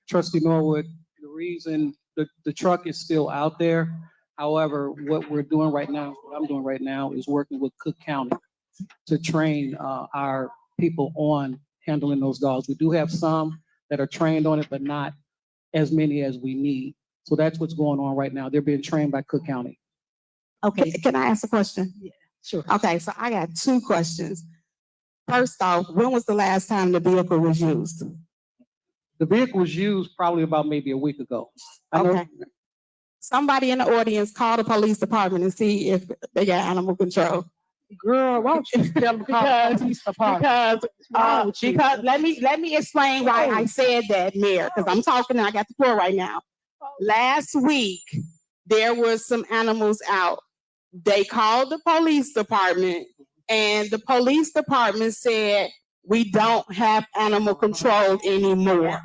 Trustee Norwood, the reason the truck is still out there. However, what we're doing right now, what I'm doing right now is working with Cook County to train our people on handling those dogs. We do have some that are trained on it, but not as many as we need. So that's what's going on right now. They're being trained by Cook County. Okay, can I ask a question? Yeah, sure. Okay, so I got 2 questions. First off, when was the last time the vehicle was used? The vehicle was used probably about maybe a week ago. I know- Okay. Somebody in the audience call the police department and see if they got animal control. Girl, why don't you tell them to call the police department? Because let me explain why I said that, Mayor, because I'm talking and I got the floor right now. Last week, there was some animals out. They called the police department and the police department said, we don't have animal control anymore.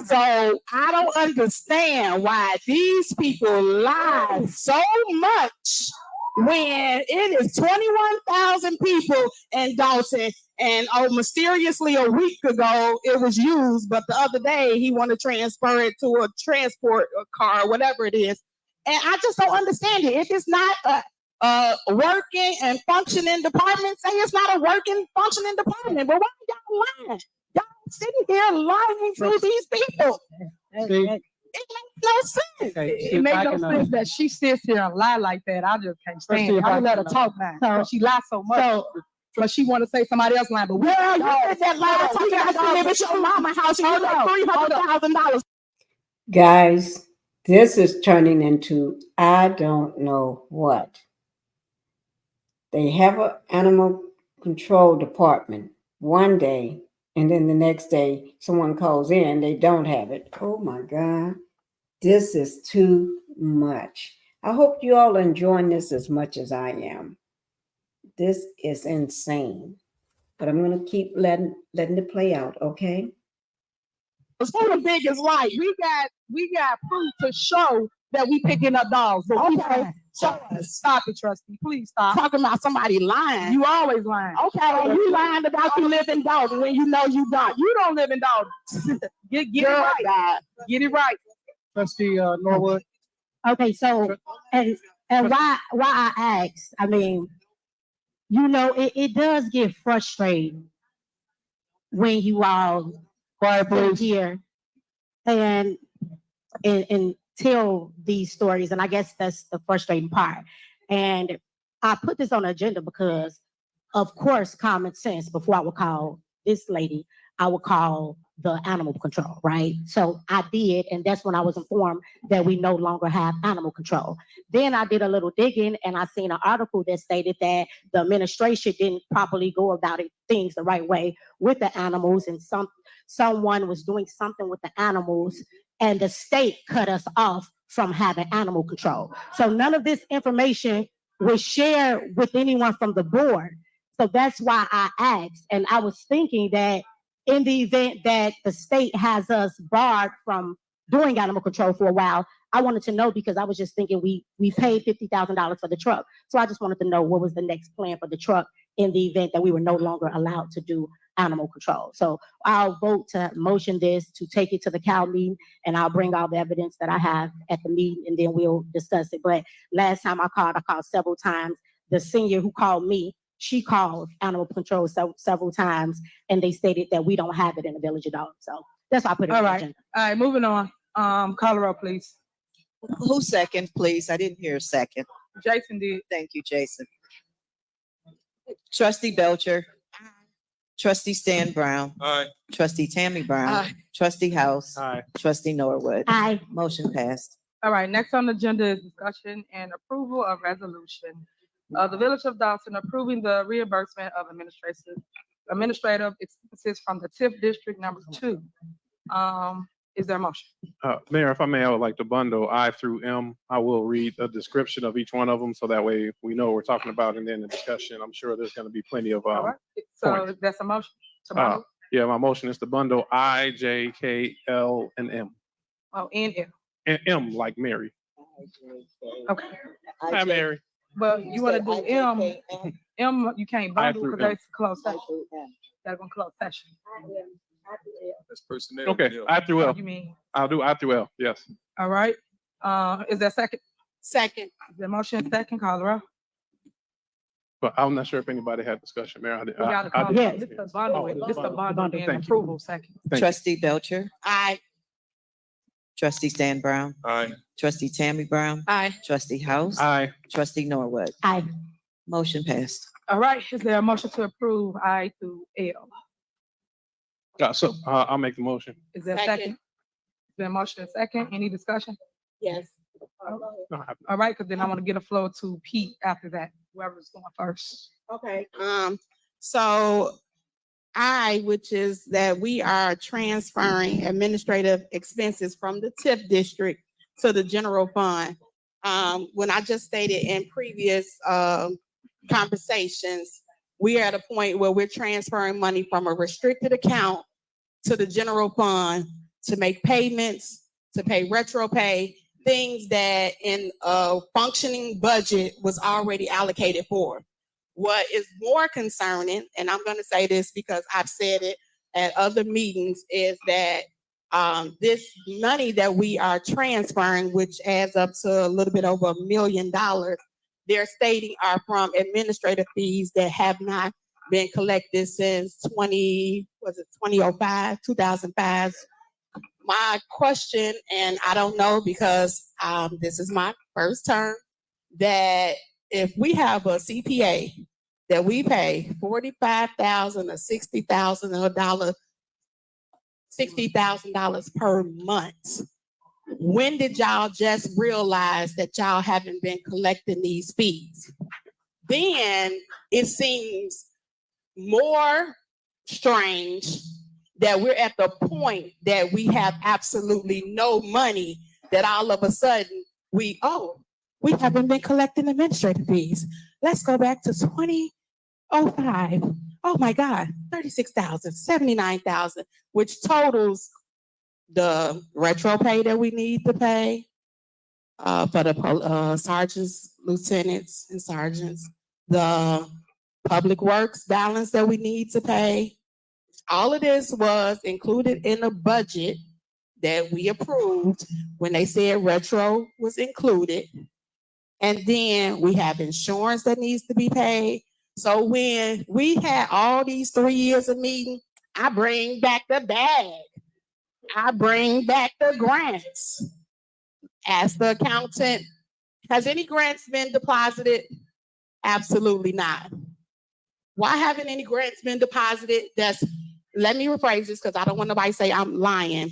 So I don't understand why these people lie so much when it is 21,000 people in Dolton and mysteriously a week ago it was used, but the other day he wanted to transfer it to a transport car, whatever it is. And I just don't understand it. If it's not a working and functioning department, say it's not a working, functioning department. But why y'all lying? Y'all sitting here lying to these people. It makes no sense. It makes no sense that she sits here and lie like that. I just can't stand it. I would let her talk now. She lies so much. But she want to say somebody else lying. But you said that lie talking about you live at your mama house and you like $300,000. Guys, this is turning into I don't know what. They have an animal control department one day, and then the next day someone calls in, they don't have it. Oh my God, this is too much. I hope you all are enjoying this as much as I am. This is insane. But I'm gonna keep letting it play out, okay? It's for the biggest light. We got proof to show that we picking up dogs. But Okay, show us. Stop it, trustee. Please stop. Talking about somebody lying. You always lying. Okay, and you lying about you live in Dolton when you know you don't. You don't live in Dolton. Get it Girl, right. God. Get it right. Trustee Norwood. Okay, so, and why I asked, I mean, you know, it does get frustrating when you all sit here and tell these stories, and I guess that's the frustrating part. And I put this on the agenda because, of course, common sense, before I would call this lady, I would call the animal control, right? So I did, and that's when I was informed that we no longer have animal control. Then I did a little digging, and I seen an article that stated that the administration didn't properly go about things the right way with the animals, and someone was doing something with the animals, and the state cut us off from having animal control. So none of this information was shared with anyone from the board. So that's why I asked, and I was thinking that in the event that the state has us barred from doing animal control for a while, I wanted to know, because I was just thinking we paid $50,000 for the truck. So I just wanted to know what was the next plan for the truck in the event that we were no longer allowed to do animal control. So I'll vote to motion this to take it to the CAL meeting, and I'll bring all the evidence that I have at the meeting, and then we'll discuss it. But last time I called several times. The senior who called me, she called animal control several times, and they stated that we don't have it in the village at all. So that's why I put it on the agenda. All right, moving on. Call her up, please. Who second, please? I didn't hear a second. Jason did. Thank you, Jason. Trustee Belcher. Trustee Stan Brown. Aye. Trustee Tammy Brown. Aye. Trustee House. Aye. Trustee Norwood. Aye. Motion passed. All right, next on the agenda is discussion and approval of resolution of the Village of Dolton approving the reimbursement of administrative expenses from the TIF District number 2. Is there a motion? Mayor, if I may, I would like to bundle I through M. I will read a description of each one of them, so that way we know what we're talking about, and then the discussion, I'm sure there's gonna be plenty of, All right, so points. that's a motion. to bundle? Yeah, my motion is to bundle I, J, K, L, and M. Oh, and M. And M like Mary. Okay. Hi, Mary. But you want to do M, you can't bundle through because M. that's closed session. That's gonna close session. That's personnel. Okay, I through L. You mean, I'll do I through L, yes. all right, is there second? Second. Is there motion second, call the roll? But I'm not sure if anybody had discussion, Mayor. We gotta I call, did. this the bundle, this the bundle and Thank you. approval second. Thank you. Trustee Belcher. Aye. Trustee Stan Brown. Aye. Trustee Tammy Brown. Aye. Trustee House. Aye. Trustee Norwood. Aye. Motion passed. All right, is there a motion to approve I through L? So I'll make the motion. Is there a second? Is there a motion and second? Any discussion? Yes. No, I- All right, because then I want to get a floor to Pete after that, whoever's going first. Okay, so which is that we are transferring administrative expenses from the TIF district to the general fund. When I just stated in previous, conversations, we are at a point where we're transferring money from a restricted account to the general fund to make payments, to pay retro pay, things that in a functioning budget was already allocated for. What is more concerning, and I'm going to say this because I've said it at other meetings, is that this money that we are transferring, which adds up to a little bit over $1 million, they're stating are from administrative fees that have not been collected since 2005. My question, and I don't know because this is my first term, that if we have a CPA that we pay $45,000 or $60,000 per month, when did y'all just realize that y'all haven't been collecting these fees? Then it seems more strange that we're at the point that we have absolutely no money, that all of a sudden we haven't been collecting administrative fees. Let's go back to 05. Oh my God, 36,000, 79,000, which totals the retro pay that we need to pay for the sergeants, lieutenants, and sergeants, the public works balance that we need to pay. All of this was included in the budget that we approved when they said retro was included. And then we have insurance that needs to be paid. So when we had all these 3 years of meeting, I bring back the bag. I bring back the grants. Ask the accountant, has any grants been deposited? Absolutely not. Why haven't any grants been deposited? Let me rephrase this because I don't want nobody to say I'm lying.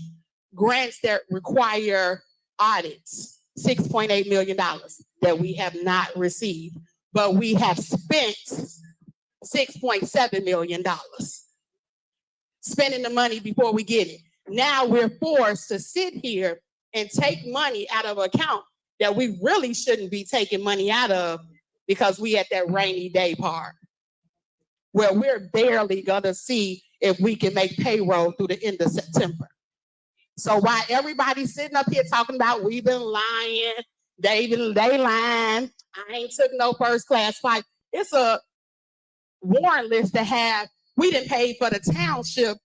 Grants that require audits, $6.8 million that we have not received, but we have spent $6.7 million. Spending the money before we get it. Now we're forced to sit here and take money out of an account that we really shouldn't be taking money out of because we at that rainy day part where we're barely gonna see if we can make payroll through the end of September. So while everybody's sitting up here talking about we've been lying, they lying, I ain't took no first class flight. It's a warrant list to have, we didn't pay for the township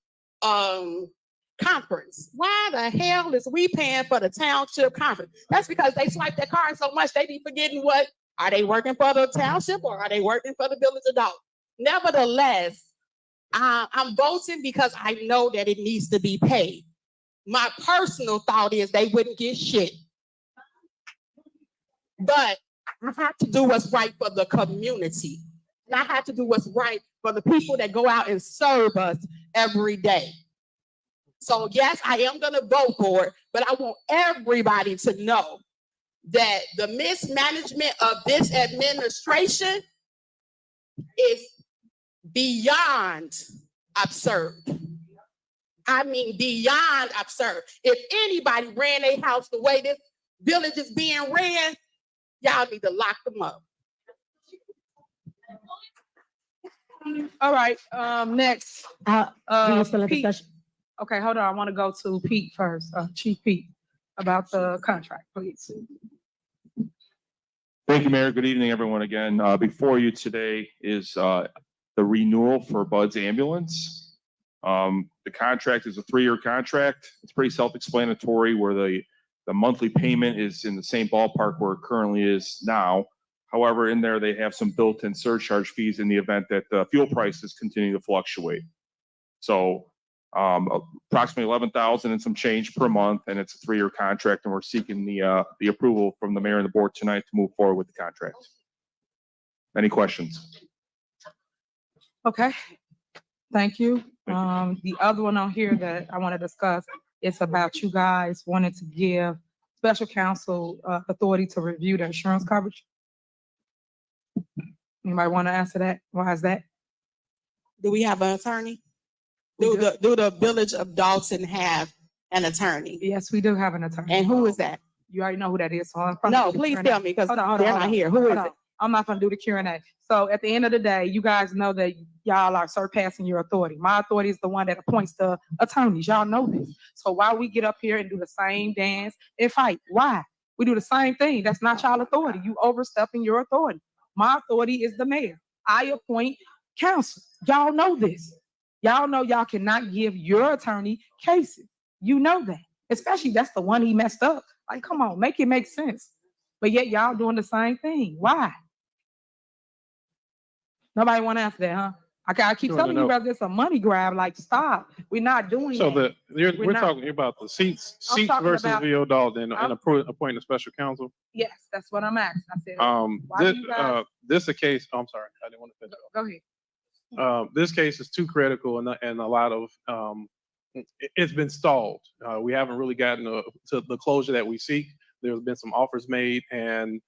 conference. Why the hell is we paying for the township conference? That's because they swipe their card so much they be forgetting are they working for the township or are they working for the village adult? Nevertheless, I'm voting because I know that it needs to be paid. My personal thought is they wouldn't get shit. But I have to do what's right for the community. And I have to do what's right for the people that go out and serve us every day. So yes, I am gonna vote for it, but I want everybody to know that the mismanagement of this administration is beyond absurd. I mean, beyond absurd. If anybody ran their house the way this village is being ran, y'all need to lock them up. All right, next. we still have Pete. discussion. Okay, hold on. I want to go to Pete first, Chief Pete, about the contract, please. Thank you, Mayor. Good evening, everyone. Again, before you today is the renewal for Bud's ambulance. The contract is a 3-year contract. It's pretty self-explanatory where the monthly payment is in the same ballpark where it currently is now. However, in there, they have some built-in surcharge fees in the event that the fuel prices continue to fluctuate. So approximately 11,000 and some change per month, and it's a 3-year contract, and we're seeking the approval from the mayor and the board tonight to move forward with the contract. Any questions? Okay, thank you. The other one on here that I want to discuss is about you guys wanting to give special counsel authority to review the insurance coverage. Anybody want to answer that? Why is that? Do we have an attorney? Do the village of Dolton have an attorney? Yes, we do have an attorney. And who is that? You already know who that is. So No, please tell me because they're not here. Who is it? I'm not gonna do the Q&A. So at the end of the day, you guys know that y'all are surpassing your authority. My authority is the one that appoints the attorneys. Y'all know this. So why we get up here and do the same dance and fight? Why? We do the same thing. That's not y'all authority. You overstepping your authority. My authority is the mayor. I appoint counsel. Y'all know this. Y'all know y'all cannot give your attorney cases. You know that. Especially that's the one he messed up. Like, come on, make it make sense. But yet y'all doing the same thing. Why? Nobody want to answer that, huh? I keep telling you guys it's a money grab. Like, stop. We're not doing So that. we're talking about the seats talking versus about- VO Dalton and appointing a special counsel. Yes, that's what I'm asking. I said, why do you guys- This a case. I'm sorry, I didn't want to finish. Go ahead. This case is too critical and a lot of it's been stalled. We haven't really gotten to the closure that we seek. There's been some offers made and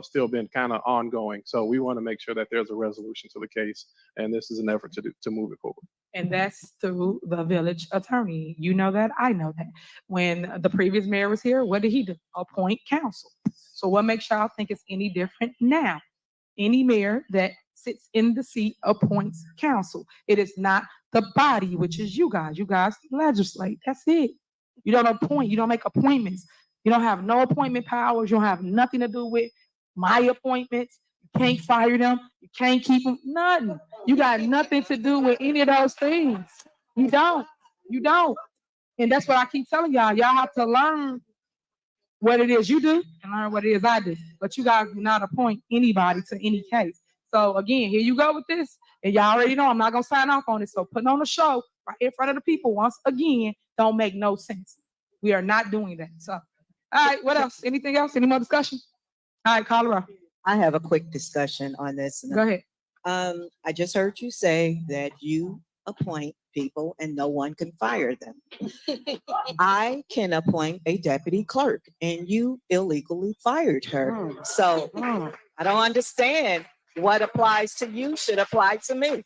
still been kind of ongoing. So we want to make sure that there's a resolution to the case, and this is an effort to move it forward. And that's through the village attorney. You know that, I know that. When the previous mayor was here, what did he do? Appoint counsel. So what makes y'all think it's any different now? Any mayor that sits in the seat appoints council. It is not the body, which is you guys. You guys legislate. That's it. You don't appoint. You don't make appointments. You don't have no appointment powers. You don't have nothing to do with my appointments. You can't fire them. You can't keep them. Nothing. You got nothing to do with any of those things. You don't. You don't. And that's what I keep telling y'all. Y'all have to learn what it is you do and learn what it is I do. But you guys do not appoint anybody to any case. So again, here you go with this. And y'all already know I'm not gonna sign off on it. So putting on a show right in front of the people once again don't make no sense. We are not doing that. So all right, what else? Anything else? Any more discussion? All right, Colorado. I have a quick discussion on this. Go ahead. I just heard you say that you appoint people and no one can fire them. I can appoint a deputy clerk and you illegally fired her. So I don't understand what applies to you should apply to me.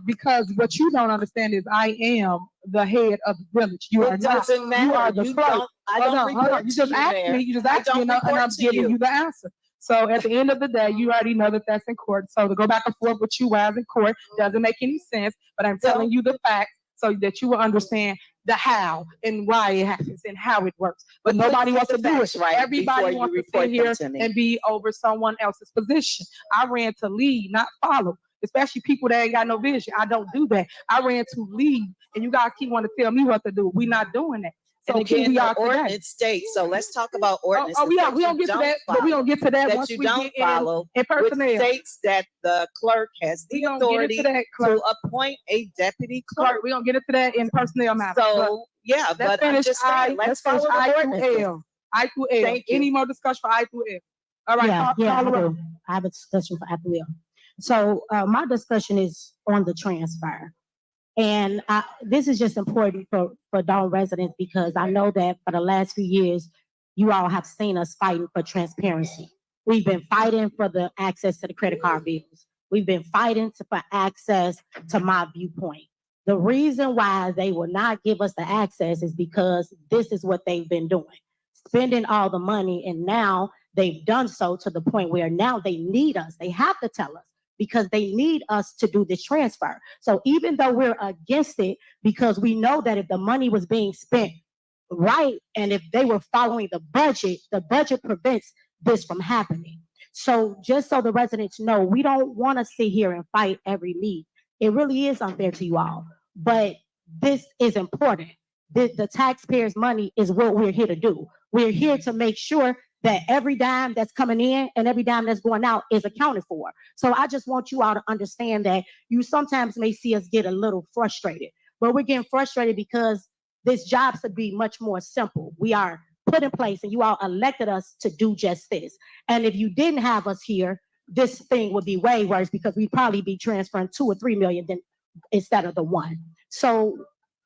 Because what you don't understand is I am the head of the village. You are It not. doesn't You matter. are the You clerk. don't- I don't Hold on. report You to just you, asked Mayor. me. You just I asked me, don't and report I'm to giving you. you the answer. So at the end of the day, you already know that that's in court. So to go back and forth with you as in court doesn't make any sense. But I'm telling you the facts so that you will understand the how and why it happens and how it works. But Well, nobody please wants get to the do it. facts right Everybody before you wants to report sit here them to me. and be over someone else's position. I ran to lead, not follow. Especially people that ain't got no vision. I don't do that. I ran to lead, and you guys keep wanting to tell me what to do. We're not doing that. So And here again, we the are today. ordinance states, so let's talk about ordinance. We don't get to that, but we don't get to that once you we don't get in follow, which personnel. states that the clerk has the We gonna get authority into that, clerk. to appoint a deputy Clerk, clerk. we don't get into that in personnel matters. So, yeah, let's but I'm finish just saying, let's finish follow the I through ordinances. L. I through L. Thank you. Any more discussion for I through L? All right, Yeah, I Colorado. do. I have a discussion for Apple. So my discussion is on the transfer. And this is just important for Dalton residents because I know that for the last few years, you all have seen us fighting for transparency. We've been fighting for the access to the credit card bills. We've been fighting for access to my viewpoint. The reason why they will not give us the access is because this is what they've been doing, spending all the money. And now they've done so to the point where now they need us. They have to tell us, because they need us to do this transfer. So even though we're against it, because we know that if the money was being spent right, and if they were following the budget prevents this from happening. So just so the residents know, we don't want to sit here and fight every need. It really is unfair to you all, but this is important. The taxpayers' money is what we're here to do. We're here to make sure that every dime that's coming in and every dime that's going out is accounted for. So I just want you all to understand that you sometimes may see us get a little frustrated, but we're getting frustrated because this job should be much more simple. We are put in place and you all elected us to do just this. And if you didn't have us here, this thing would be way worse because we'd probably be transferring 2 or 3 million instead of the 1. So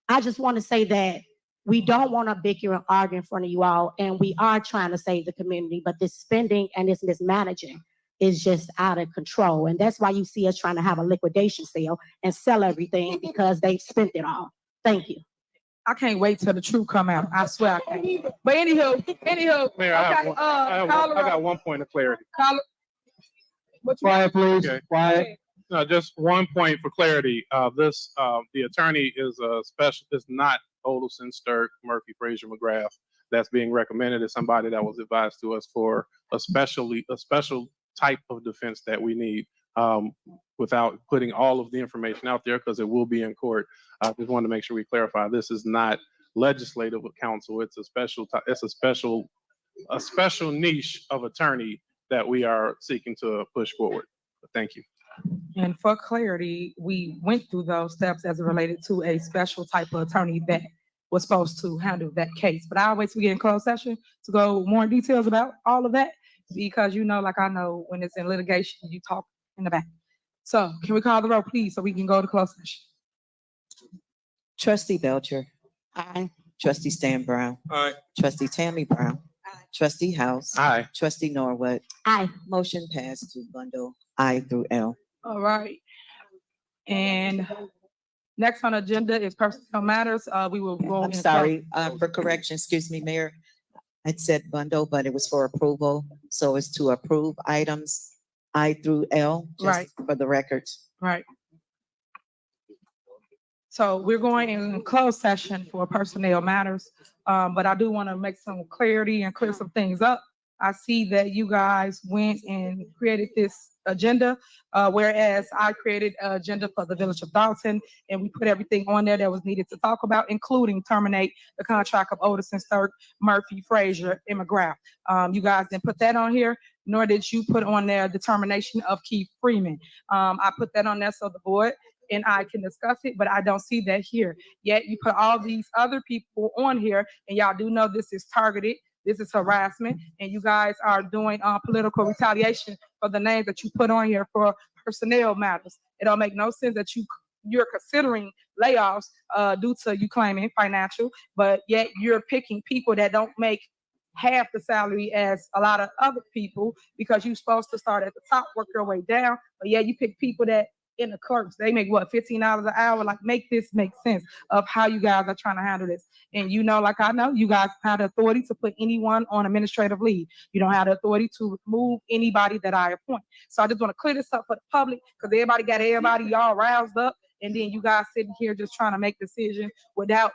I just want to say that we don't want to bicker and argue in front of you all, and we are trying to save the community, but this spending and this mismanaging is just out of control. And that's why you see us trying to have a liquidation sale and sell everything because they've spent it all. Thank you. I can't wait till the truth come out. I swear I can't. But anywho, Mayor, I got one point of clarity. Quiet, please. Okay. Quiet. No, just one point for clarity. The attorney is not Olson, Sturk, Murphy, Frazier, McGrath. That's being recommended as somebody that was advised to us for a special type of defense that we need, without putting all of the information out there because it will be in court. I just wanted to make sure we clarify this is not legislative counsel. It's a special niche of attorney that we are seeking to push forward. Thank you. And for clarity, we went through those steps as it related to a special type of attorney that was supposed to handle that case. But I'll wait till we get in closed session to go more in details about all of that because like I know when it's in litigation, you talk in the back. So can we call the roll, please, so we can go to closed session? Trustee Belcher. Aye. Trustee Stan Brown. Aye. Trustee Tammy Brown. Trustee House. Aye. Trustee Norwood. Aye. Motion passed to bundle I through L. All right. And next on the agenda is personnel matters. We will go. I'm sorry, for correction, excuse me, Mayor. I said bundle, but it was for approval. So it's to approve items I through L, Right. just for the records. Right. So we're going in closed session for personnel matters, but I do want to make some clarity and clear some things up. I see that you guys went and created this agenda, whereas I created an agenda for the Village of Dolton, and we put everything on there that was needed to talk about, including terminate the contract of Otis and Sturk, Murphy, Frazier, and McGrath. You guys didn't put that on here, nor did you put on there the termination of Keith Freeman. I put that on there so the board and I can discuss it, but I don't see that here. Yet you put all these other people on here, and y'all do know this is targeted, this is harassment, and you guys are doing political retaliation for the names that you put on here for personnel matters. It don't make no sense that you're considering layoffs due to you claiming financial, but yet you're picking people that don't make half the salary as a lot of other people because you're supposed to start at the top, work your way down, but yeah, you pick people that in the clerks, they make what, $15 an hour? Like, make this make sense of how you guys are trying to handle this. And you know, like I know, you guys have the authority to put anyone on administrative leave. You don't have the authority to remove anybody that I appoint. So I just want to clear this up for the public because everybody got everybody y'all roused up, and then you guys sitting here just trying to make decisions without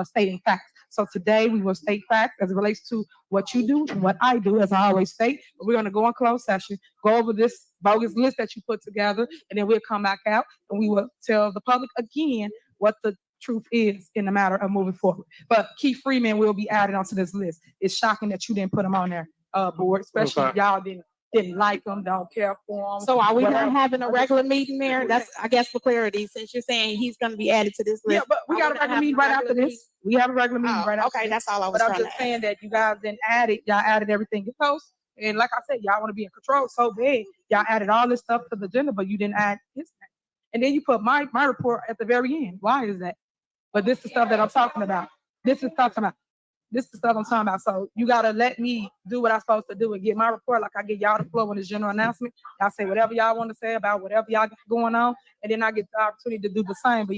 stating facts. So today we will state facts as it relates to what you do and what I do, as I always state. But we're going to go in closed session, go over this bogus list that you put together, and then we'll come back out and we will tell the public again what the truth is in the matter of moving forward. But Keith Freeman will be added onto this list. It's shocking that you didn't put him on there, board, especially if y'all didn't like him, don't care for him. So are we whatever. not having a regular meeting there? That's, I guess, for clarity, since you're saying he's gonna be added to this list. Yeah, but we got a regular meeting right after this. We have a regular meeting right after. Okay, that's all I was But I'm trying just to saying that you guys didn't add it. Y'all added everything else. And like I said, y'all want to be in control so bad. Y'all added all this stuff to the agenda, but you didn't add his name. And then you put my report at the very end. Why is that? But this is the stuff that I'm talking about. This is stuff I'm talking about. So you gotta let me do what I'm supposed to do and get my report like I get y'all the floor on this general announcement. Y'all say whatever y'all want to say about whatever y'all got going on, and then I get the opportunity to do the same. But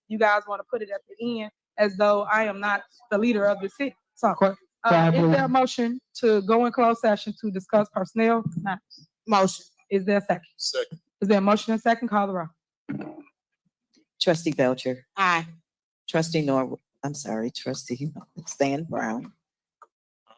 you guys want to put it at the end as though I am not the leader of the city. So is there a motion to go in closed session to discuss personnel matters? Motion. Is there a second? Second. Is there a motion and second? Call the roll. Trustee Belcher. Aye. Trustee Trustee Stan Brown.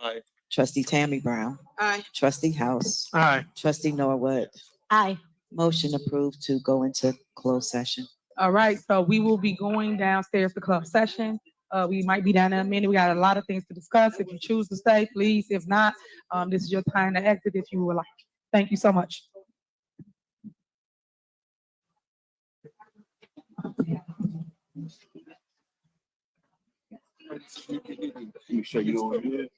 Aye. Trustee Tammy Brown. Aye. Trustee House. Aye. Trustee Norwood. Aye. Motion approved to go into closed session. All right, so we will be going downstairs to closed session. We might be down there in a minute. We got a lot of things to discuss. If you choose to stay, please. If not, this is your time to exit if you would like. Thank you so much. You sure you don't want to do it?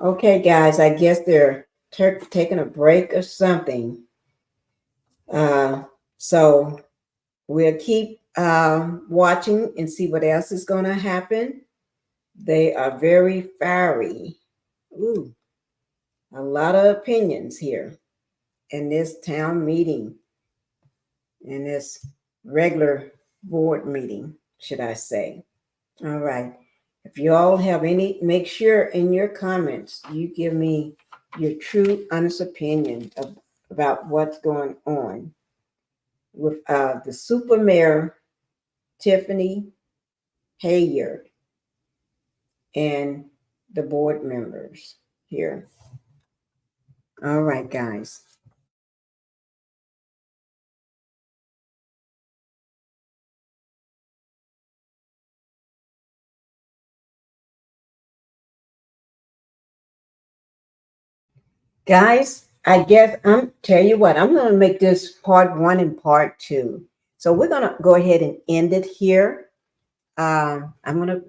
Okay, guys, I guess they're taking a break or something. So we'll keep watching and see what else is going to happen. They are very fiery. Ooh, a lot of opinions here in this town meeting, in this regular board meeting, should I say. All right. If you all have any, make sure in your comments, you give me your true, honest opinion about what's going on with the super mayor, Tiffany Henyard, and the board members here. All right, guys. Guys, I guess tell you what, I'm going to make this part 1 and part 2. So we're going to go ahead and end it here. I'm going to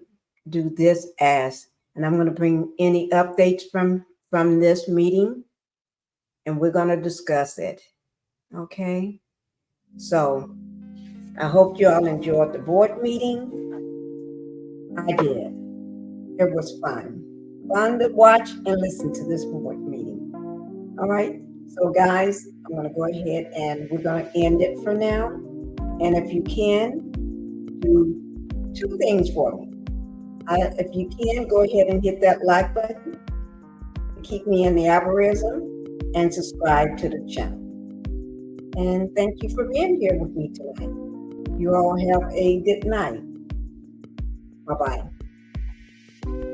do this as And I'm going to bring any updates from this meeting, and we're going to discuss it. Okay? So I hope you all enjoyed the board meeting. I did. It was fun. Fun to watch and listen to this board meeting. All right? So guys, I'm going to go ahead and we're going to end it for now. And if you can, do 2 things for me. If you can, go ahead and hit that like button to keep me in the algorithm and subscribe to the channel. And thank you for being here with me tonight. You all have a good night. Bye-bye.